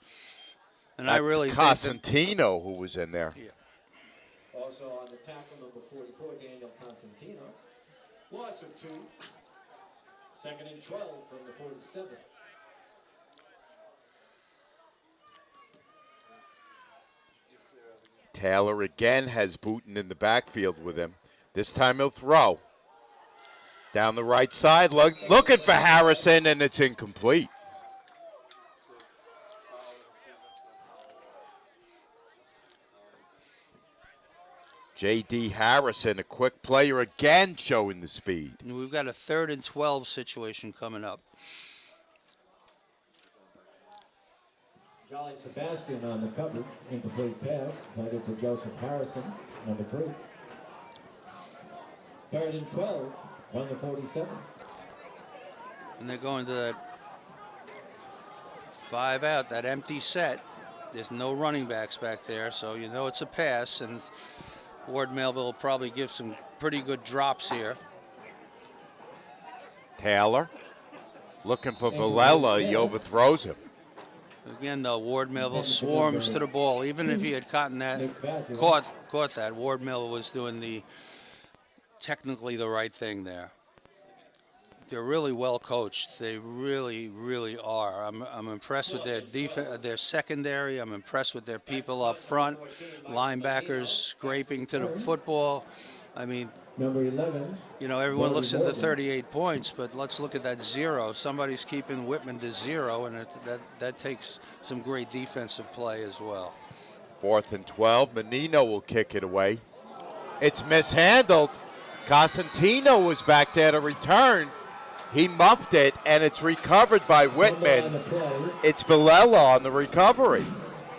And That's I really Cosentino who was in there. Yeah. Also on the tackle, number 44, Daniel Constantino. Loss of 2. 2nd and 12 from the 47. Taylor again has Booten in the backfield with him. This time he'll throw. Down the right side, looking for Harrison, and it's incomplete. J.D. Harrison, a quick player again, showing the speed. And we've got a 3rd and 12 situation coming up. Jolly Sebastian on the coverage. Incomplete pass. Headed to Joseph Harrison, number 3. 3rd and 12 on the 47. And they're going to that 5 out, that empty set. There's no running backs back there, so you know it's a pass. And Ward Melville will probably give some pretty good drops here. Taylor looking for Villela. He overthrows him. Again, though, Ward Melville swarms to the ball. Even if he had caught that, Ward Melville was doing technically the right thing there. They're really well coached. They really, really are. I'm impressed with their defense, their secondary. I'm impressed with their people up front. Linebackers scraping to the football. I mean, number 11. You know, everyone looks at the 38 points, but let's look at that 0. Somebody's keeping Whitman to 0, and that takes some great defensive play as well. 4th and 12. Menino will kick it away. It's mishandled. Cosentino was back there to return. He muffed it, and it's recovered by Whitman. It's Villela on the recovery.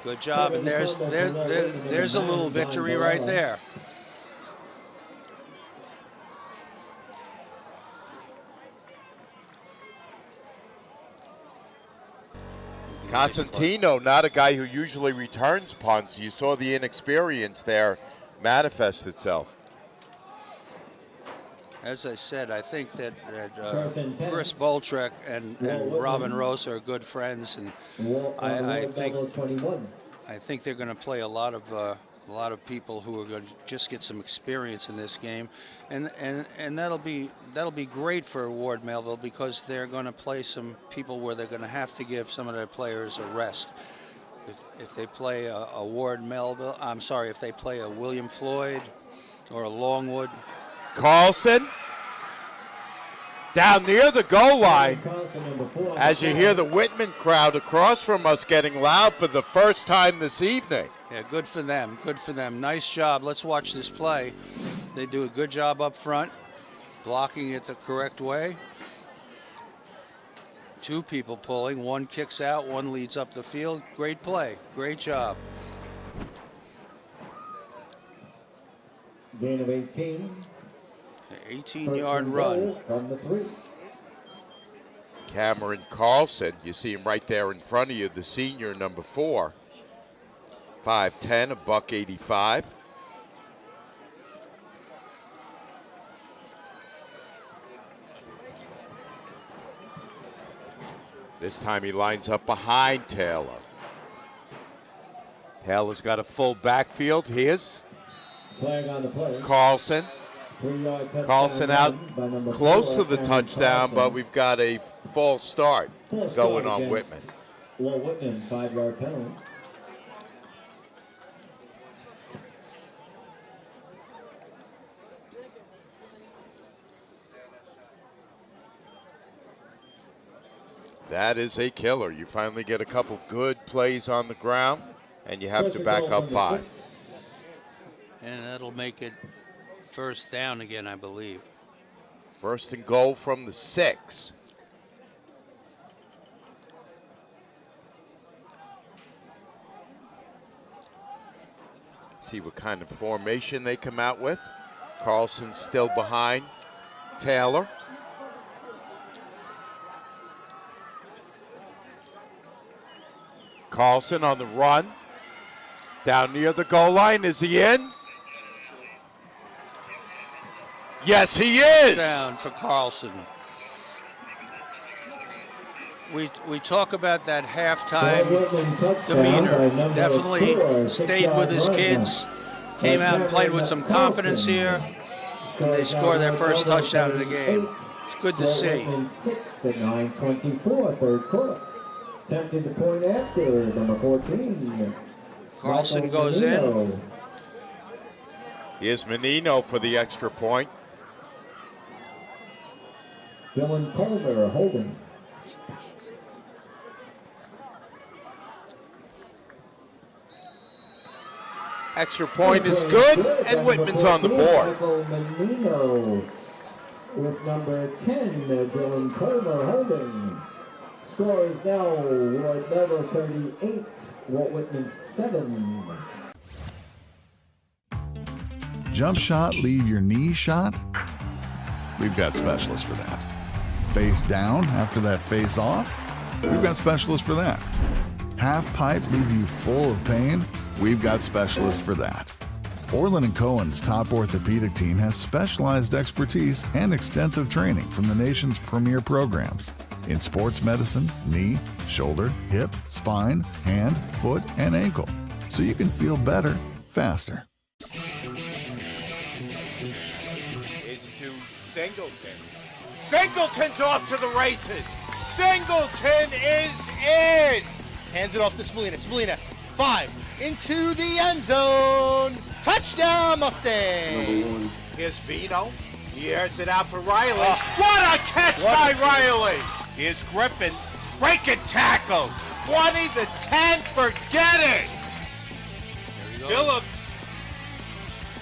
Good job, and there's a little victory right there. Cosentino, not a guy who usually returns punts. You saw the inexperience there. manifest itself. As I said, I think that Chris Boltrek and Robin Rose are good friends, and I think they're going to play a lot of people who are going to just get some experience in this game, and that'll be great for Ward Melville, because they're going to play some people where they're going to have to give some of their players a rest. If they play a Ward Melville, I'm sorry, if they play a William Floyd or a Longwood. Carlson down near the goal line, as you hear the Whitman crowd across from us getting loud for the first time this evening. Yeah, good for them. Good for them. Nice job. Let's watch this play. They do a good job up front, blocking it the correct way. Two people pulling. One kicks out, one leads up the field. Great play. Great job. Gain of 18. 18-yard run. From the 3. Cameron Carlson, you see him right there in front of you, the senior, number 4. 5'10", $185. This time he lines up behind Taylor. Taylor's got a full backfield. Here's Flag on the play. Carlson. 3-yard touchdown Carlson out by number close 4, to the Cameron touchdown, Carlson. but we've got a false start False going start on against Whitman. Walt Whitman, 5-yard penalty. That is a killer. You finally get a couple good plays on the ground, and you have to back up 5. And that'll make it first down again, I believe. First and goal from the 6. See what kind of formation they come out with. Carlson's still behind Taylor. Carlson on the run. Down near the goal line. Is he in? Yes, he is. Down for Carlson. We talk about that halftime demeanor. Definitely stayed with his kids. Came out and played with some confidence here. And they score their first touchdown of the game. It's good to see. 6 at 9:24, third quarter. Attempted the point after, number 14. Carlson goes in. Here's Menino for the extra point. Dylan Colmer holding. Extra point is good, and Whitman's on the board. Michael Menino with number 10, Dylan Colmer holding. Score is now Ward Melville 38, Walt Whitman 7. Jump shot, leave your knee shot? We've got specialists for that. Face down after that face off? We've got specialists for that. Half pipe, leave you full of pain? We've got specialists for that. Orlin & Cohen's top orthopedic team has specialized expertise and extensive training from the nation's premier programs in sports medicine, knee, shoulder, hip, spine, hand, foot, and ankle, so you can feel better faster. Is to Singleton. Singleton's off to the races. Singleton is in. Hands it off to Spallina. Spallina, 5 into the end zone. Touchdown, Mustang. Here's Vino. He airs it out for Riley. What a catch by Riley. Here's Griffin. Breaking tackles. 20 to 10. Forget it. Phillips.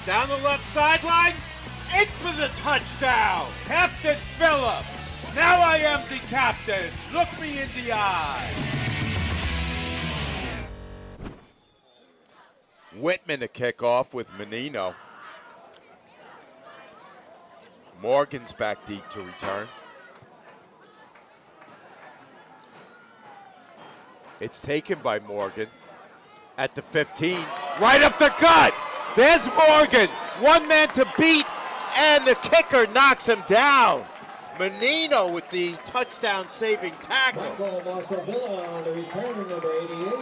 Down the left sideline. In for the touchdown. Captain Phillips. Now I am the captain. Look me in the eye. Whitman to kick off with Menino. Morgan's back deep to return. It's taken by Morgan at the 15. Right up the gut. There's Morgan. One man to beat, and the kicker knocks him down. Menino with the touchdown-saving tackle. Michael Marcel-Villa on the return, number 88.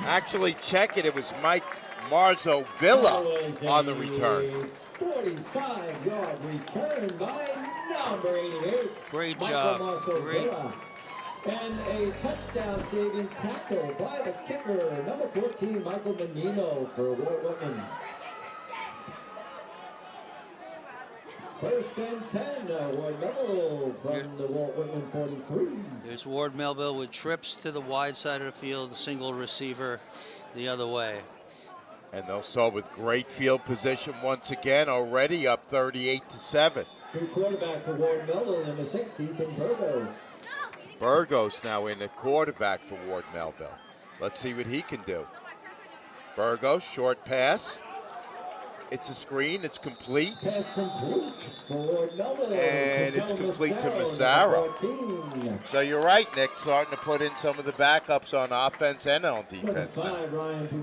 Actually, check it. It was Mike Marzo-Villa on the return. 45-yard return by number 88. Great Michael job. Marcel-Villa. Great. And a touchdown-saving tackle by the kicker, number 14, Michael Menino for Walt Whitman. First and 10, Ward Melville from the Walt Whitman 43. There's Ward Melville with trips to the wide side of the field, single receiver the other way. And they'll start with great field position once again, already up 38-7. New quarterback for Ward Melville, number 6, Ethan Burgos. Burgos now in at quarterback for Ward Melville. Let's see what he can do. Burgos, short pass. It's a screen, it's complete. Pass complete for Ward Melville. And it's complete to Massaro. So you're right, Nick, starting to put in some of the backups on offense and on defense now.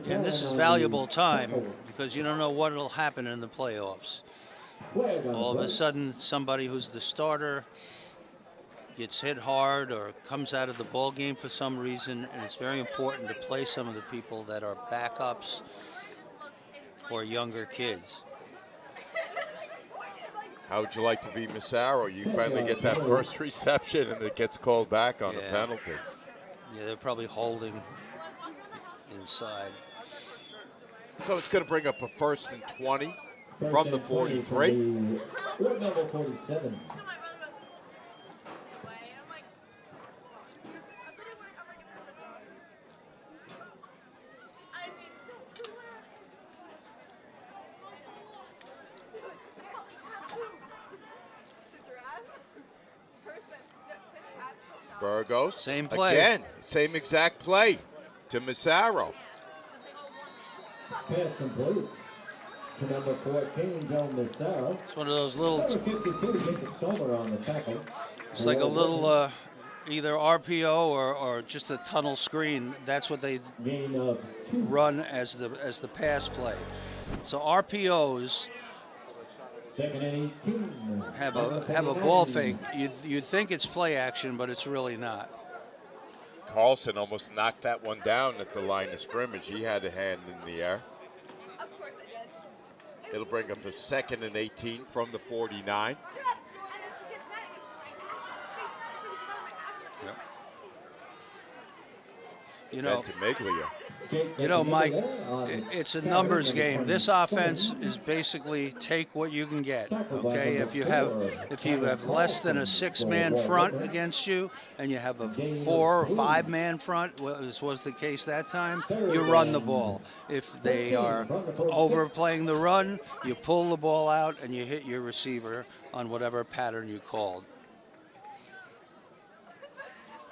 And this is valuable time because you don't know what will happen in the playoffs. All of a sudden, somebody who's the starter gets hit hard or comes out of the ball game for some reason, and it's very important to play some of the people that are backups or younger kids. How would you like to be Massaro? You finally get that first reception and it gets called back on a penalty. Yeah, they're probably holding inside. So it's going to bring up a 1st and 20 from the 43. Ward Melville 47. Burgos, same play. Again, same exact play to Massaro. Pass complete to number 14, Joe Massaro. It's one of those little... Number 52, Jacob Sommer on the tackle. It's like a little either RPO or just a tunnel screen. That's what they run as the pass play. So RPOs Second and 18. have a ball fake. You'd think it's play action, but it's really not. Carlson almost knocked that one down at the line of scrimmage. He had a hand in the air. It'll bring up a 2nd and 18 from the 49. You know, Mike, it's a numbers game. This offense is basically take what you can get. Okay, if you have less than a 6-man front against you, and you have a 4 or 5-man front, as was the case that time, you run the ball. If they are overplaying the run, you pull the ball out and you hit your receiver on whatever pattern you called.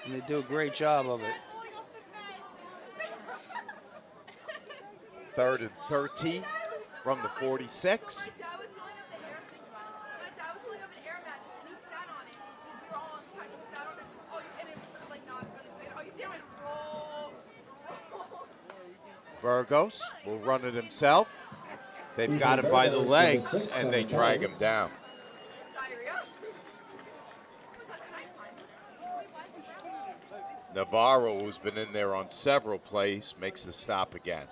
And they do a great job of it. 3rd and 13 from the 46. Burgos will run it himself. They've got him by the legs, and they drag him down. Navarro, who's been in there on several plays, makes the stop again.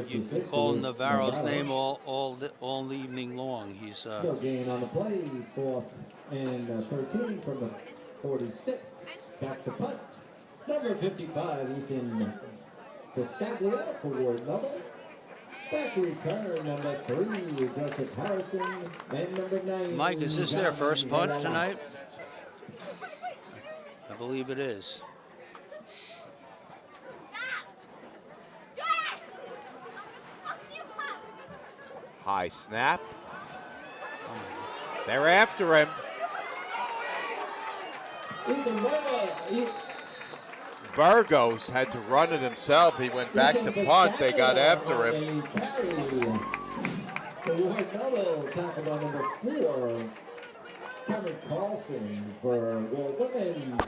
You call Navarro's name all evening long. He's no gain on the play. 4th and 13 from the 46. Back to punt. Number 55, Ethan Piscaglia for Ward Melville. Back to return, number 3, Joseph Harrison, and number 9. Mike, is this their first punt tonight? I believe it is. High snap. They're after him. Burgos had to run it himself. He went back to punt. They got after him. Tackled on number 4, Kevin Carlson for Walt Whitman.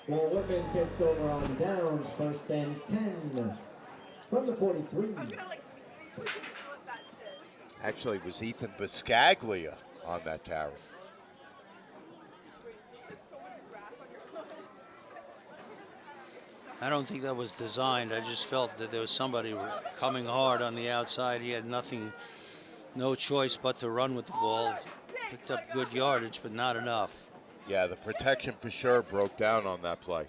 Walt Whitman takes over on downs, 1st and 10 from the 43. Actually, it was Ethan Biscaglia on that carry. I don't think that was designed. I just felt that there was somebody coming hard on the outside. He had no choice but to run with the ball. Picked up good yardage, but not enough. Yeah, the protection for sure broke down on that play.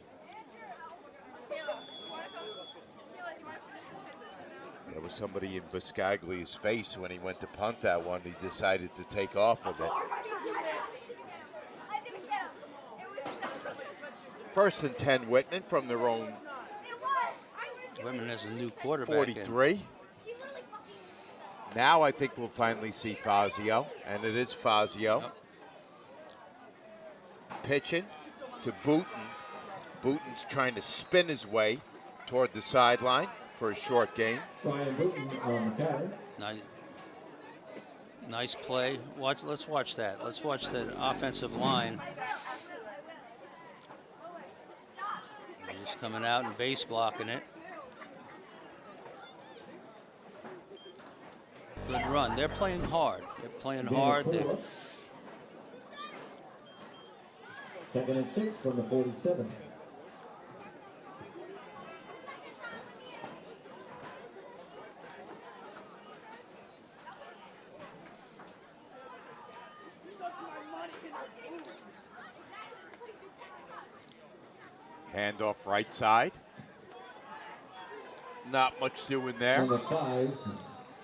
There was somebody in Biscaglia's face when he went to punt that one. He decided to take off with it. 1st and 10, Whitman from their own Whitman has a new quarterback. 43. Now I think we'll finally see Fazio, and it is Fazio. Yep. Pitching to Booten. Booten's trying to spin his way toward the sideline for a short game. Brian Booten on the carry. Nice play. Let's watch that. Let's watch the offensive line. They're just coming out and base blocking it. Good run. They're playing hard. They're playing hard. 2nd and 6 from the 47. Handoff right side. Not much doing there. Number 5.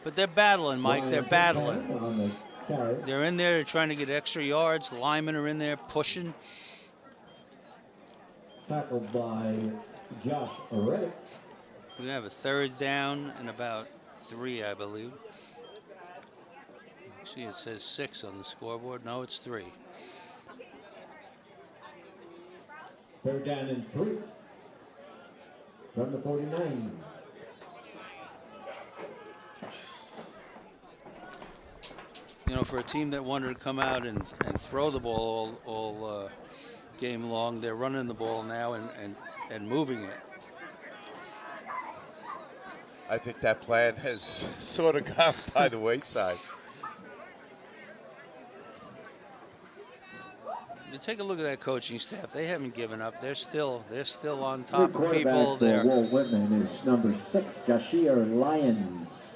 But they're battling, Mike. They're battling. On the carry. They're in there trying to get extra yards. The linemen are in there pushing. Tackled by Josh Reddick. We have a 3rd down and about 3, I believe. See, it says 6 on the scoreboard. No, it's 3. 3rd down and 3 from the 49. You know, for a team that wanted to come out and throw the ball all game long, they're running the ball now and moving it. I think that plan has sort of gone by the wayside. You take a look at that coaching staff. They haven't given up. They're still on top of people. Quarterback for Walt Whitman is number 6, Jashir Lyons.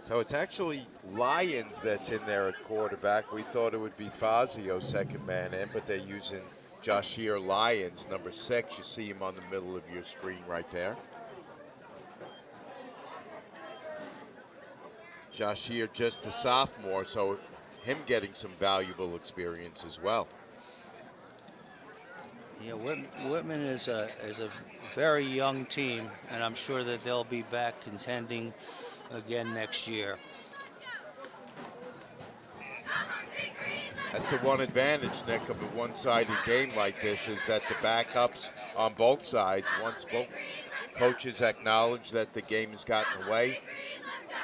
So it's actually Lyons that's in there at quarterback. We thought it would be Fazio, 2nd man in, but they're using Jashir Lyons, number 6. You see him on the middle of your screen right there. Jashir just a sophomore, so him getting some valuable experience as well. Yeah, Whitman is a very young team, and I'm sure that they'll be back contending again next year. That's the one advantage, Nick, of a one-sided game like this, is that the backups on both sides, once both coaches acknowledge that the game has gotten away,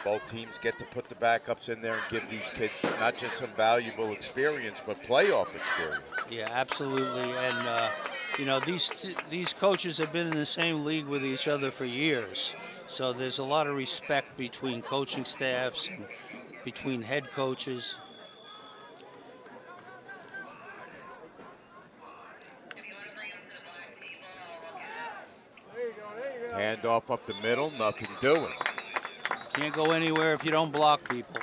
both teams get to put the backups in there and give these kids not just some valuable experience, but playoff experience. Yeah, absolutely. And, you know, these coaches have been in the same league with each other for years. So there's a lot of respect between coaching staffs and between head coaches. Handoff up the middle, nothing doing. Can't go anywhere if you don't block people.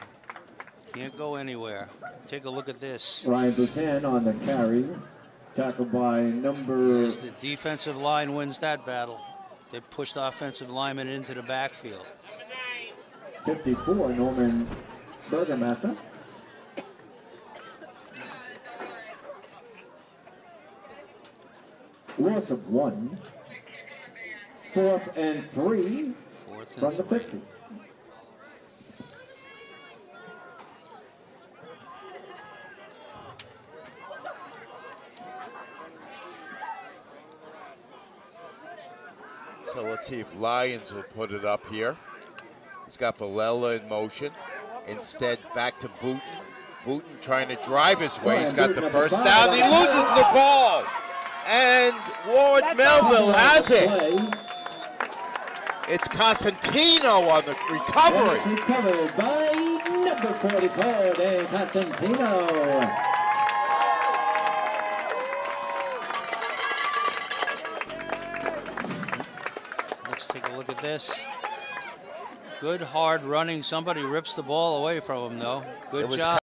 Can't go anywhere. Take a look at this. Ryan Boutin on the carry. Tackled by number... As the defensive line wins that battle. They pushed offensive linemen into the backfield. 54, Norman Bergermesser. Loss of 1. 4th and 3 from the 50. So let's see if Lyons will put it up here. He's got Villela in motion. Instead, back to Booten. Booton trying to drive his way. He's got the first down. He loses the ball. And Ward Melville has it. It's Cosentino on the recovery. It's recovered by number 44, Dan Cosentino. Let's take a look at this. Good hard running. Somebody rips the ball away from him, though. Good job.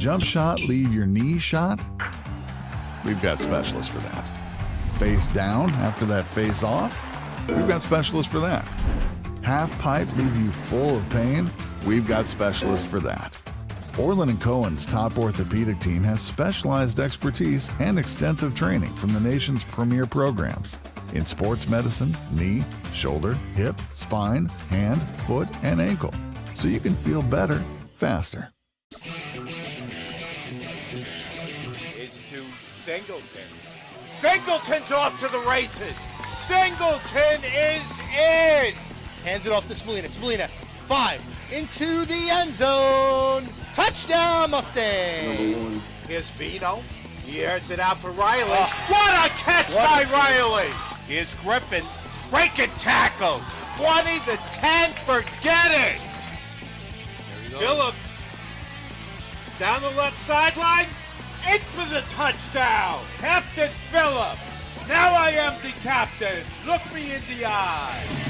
jump shot leave your knee shot? We've got specialists for that. Face down after that face off? We've got specialists for that. Half pipe leave you full of pain? We've got specialists for that. Orlin Cohen's top orthopedic team has specialized expertise and extensive training from the nation's premier programs in sports medicine, knee, shoulder, hip, spine, hand, foot, and ankle, so you can feel better faster. Is to Singleton. Singleton's off to the races. Singleton is in. Hands it off to Spallina. Spallina, 5, into the end zone. Touchdown, Mustang. Here's Vino. He airs it out for Riley. What a catch by Riley. Here's Griffin breaking tackles. 20 to 10, forget it. Phillips down the left sideline, in for the touchdown. Captain Phillips. Now I am the captain. Look me in the eye.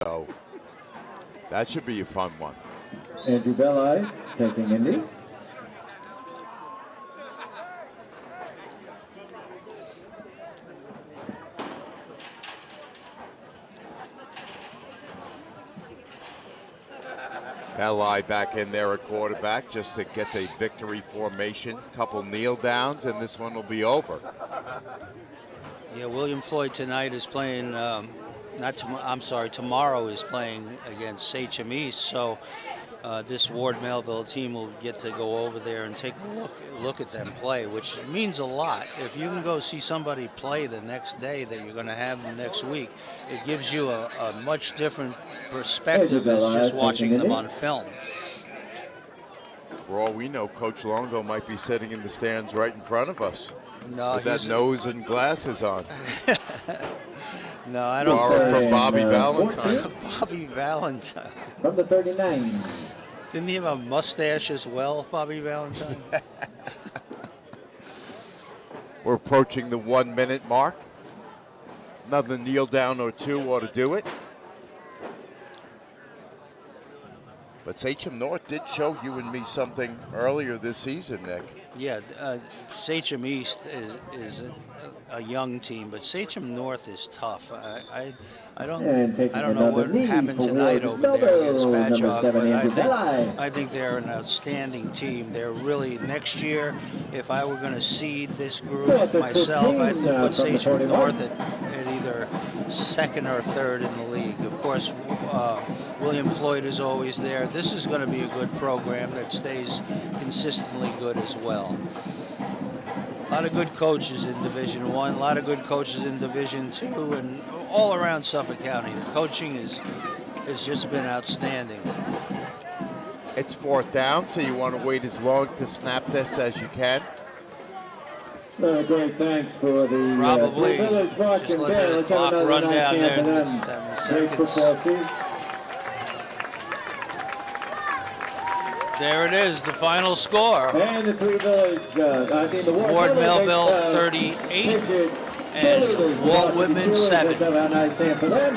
So that should be a fun one. Andrew Belli taking Indy. Belli back in there at quarterback just to get the victory formation. Couple kneel downs, and this one will be over. Yeah, William Floyd tonight is playing. Tomorrow is playing against Sachem East. So this Ward Melville team will get to go over there and take a look at them play, which means a lot. If you can go see somebody play the next day that you're going to have them next week, it gives you a much different perspective than just watching them on film. For all we know, Coach Longo might be sitting in the stands right in front of us No, with that nose and glasses on. No, I don't. Borrowed from Bobby Valentine. Bobby Valentine. From the 39. Didn't he have a mustache as well, Bobby Valentine? We're approaching the 1 minute mark. Another kneel down or two ought to do it. But Sachem North did show you and me something earlier this season, Nick. Yeah, Sachem East is a young team, but Sachem North is tough. I don't know what happened tonight over there against Patchogue, but I think they're an outstanding team. They're really, next year, if I were going to seed this group myself, I think put Sachem North at either second or third in the league. Of course, William Floyd is always there. This is going to be a good program that stays consistently good as well. A lot of good coaches in Division I, a lot of good coaches in Division II, and all around Suffolk County. The coaching has just been outstanding. It's fourth down, so you want to wait as long to snap this as you can. Great, thanks for the Probably village march and bear. Let's have another run nice down game for there. them. Great football season. There it is, the final score. And the three village, the Ward Melville 38 and Walt Whitman 7. Let's have a nice game for them.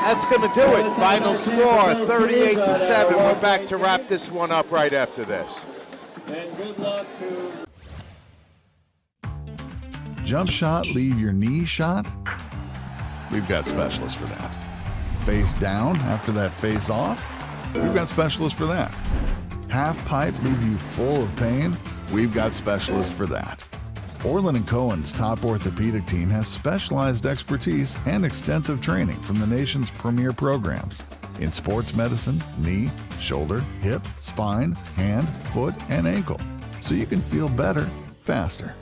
That's going to do it. Final score, 38-7. We're back to wrap this one up right after this. And good luck to... Jump shot, leave your knee shot? We've got specialists for that. Face down after that face off? We've got specialists for that. Half pipe, leave you full of pain? We've got specialists for that. Orlin Cohen's top orthopedic team has specialized expertise and extensive training from the nation's premier programs in sports medicine, knee, shoulder, hip, spine, hand, foot, and ankle, so you can feel better, faster.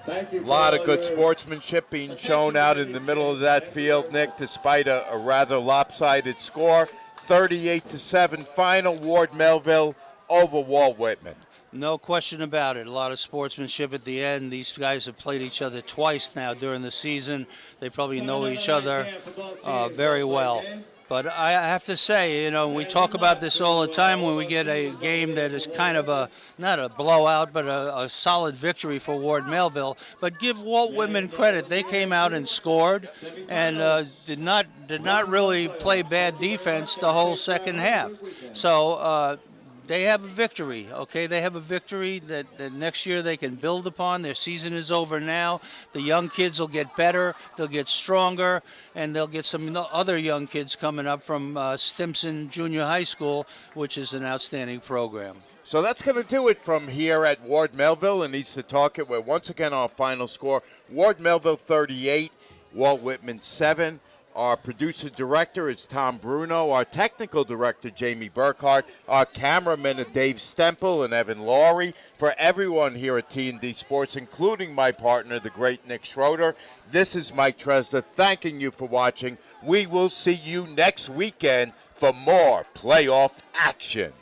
A lot of good sportsmanship being shown out in the middle of that field, Nick, despite a rather lopsided score. 38-7 final, Ward Melville over Walt Whitman. No question about it. A lot of sportsmanship at the end. These guys have played each other twice now during the season. They probably know each other very well. But I have to say, we talk about this all the time when we get a game that is kind of not a blowout, but a solid victory for Ward Melville. But give Walt Whitman credit. They came out and scored and did not really play bad defense the whole second half. So they have a victory, okay? They have a victory that next year they can build upon. Their season is over now. The young kids will get better, they'll get stronger, and they'll get some other young kids coming up from Stimson Junior High School, which is an outstanding program. So that's going to do it from here at Ward Melville in East Setauket, where once again our final score, Ward Melville 38, Walt Whitman 7. Our producer-director is Tom Bruno. Our technical director, Jamie Burkhart. Our cameramen are Dave Stemple and Evan Laurie. For everyone here at T&D Sports, including my partner, the great Nick Schroeder, this is Mike Tresda thanking you for watching. We will see you next weekend for more playoff action.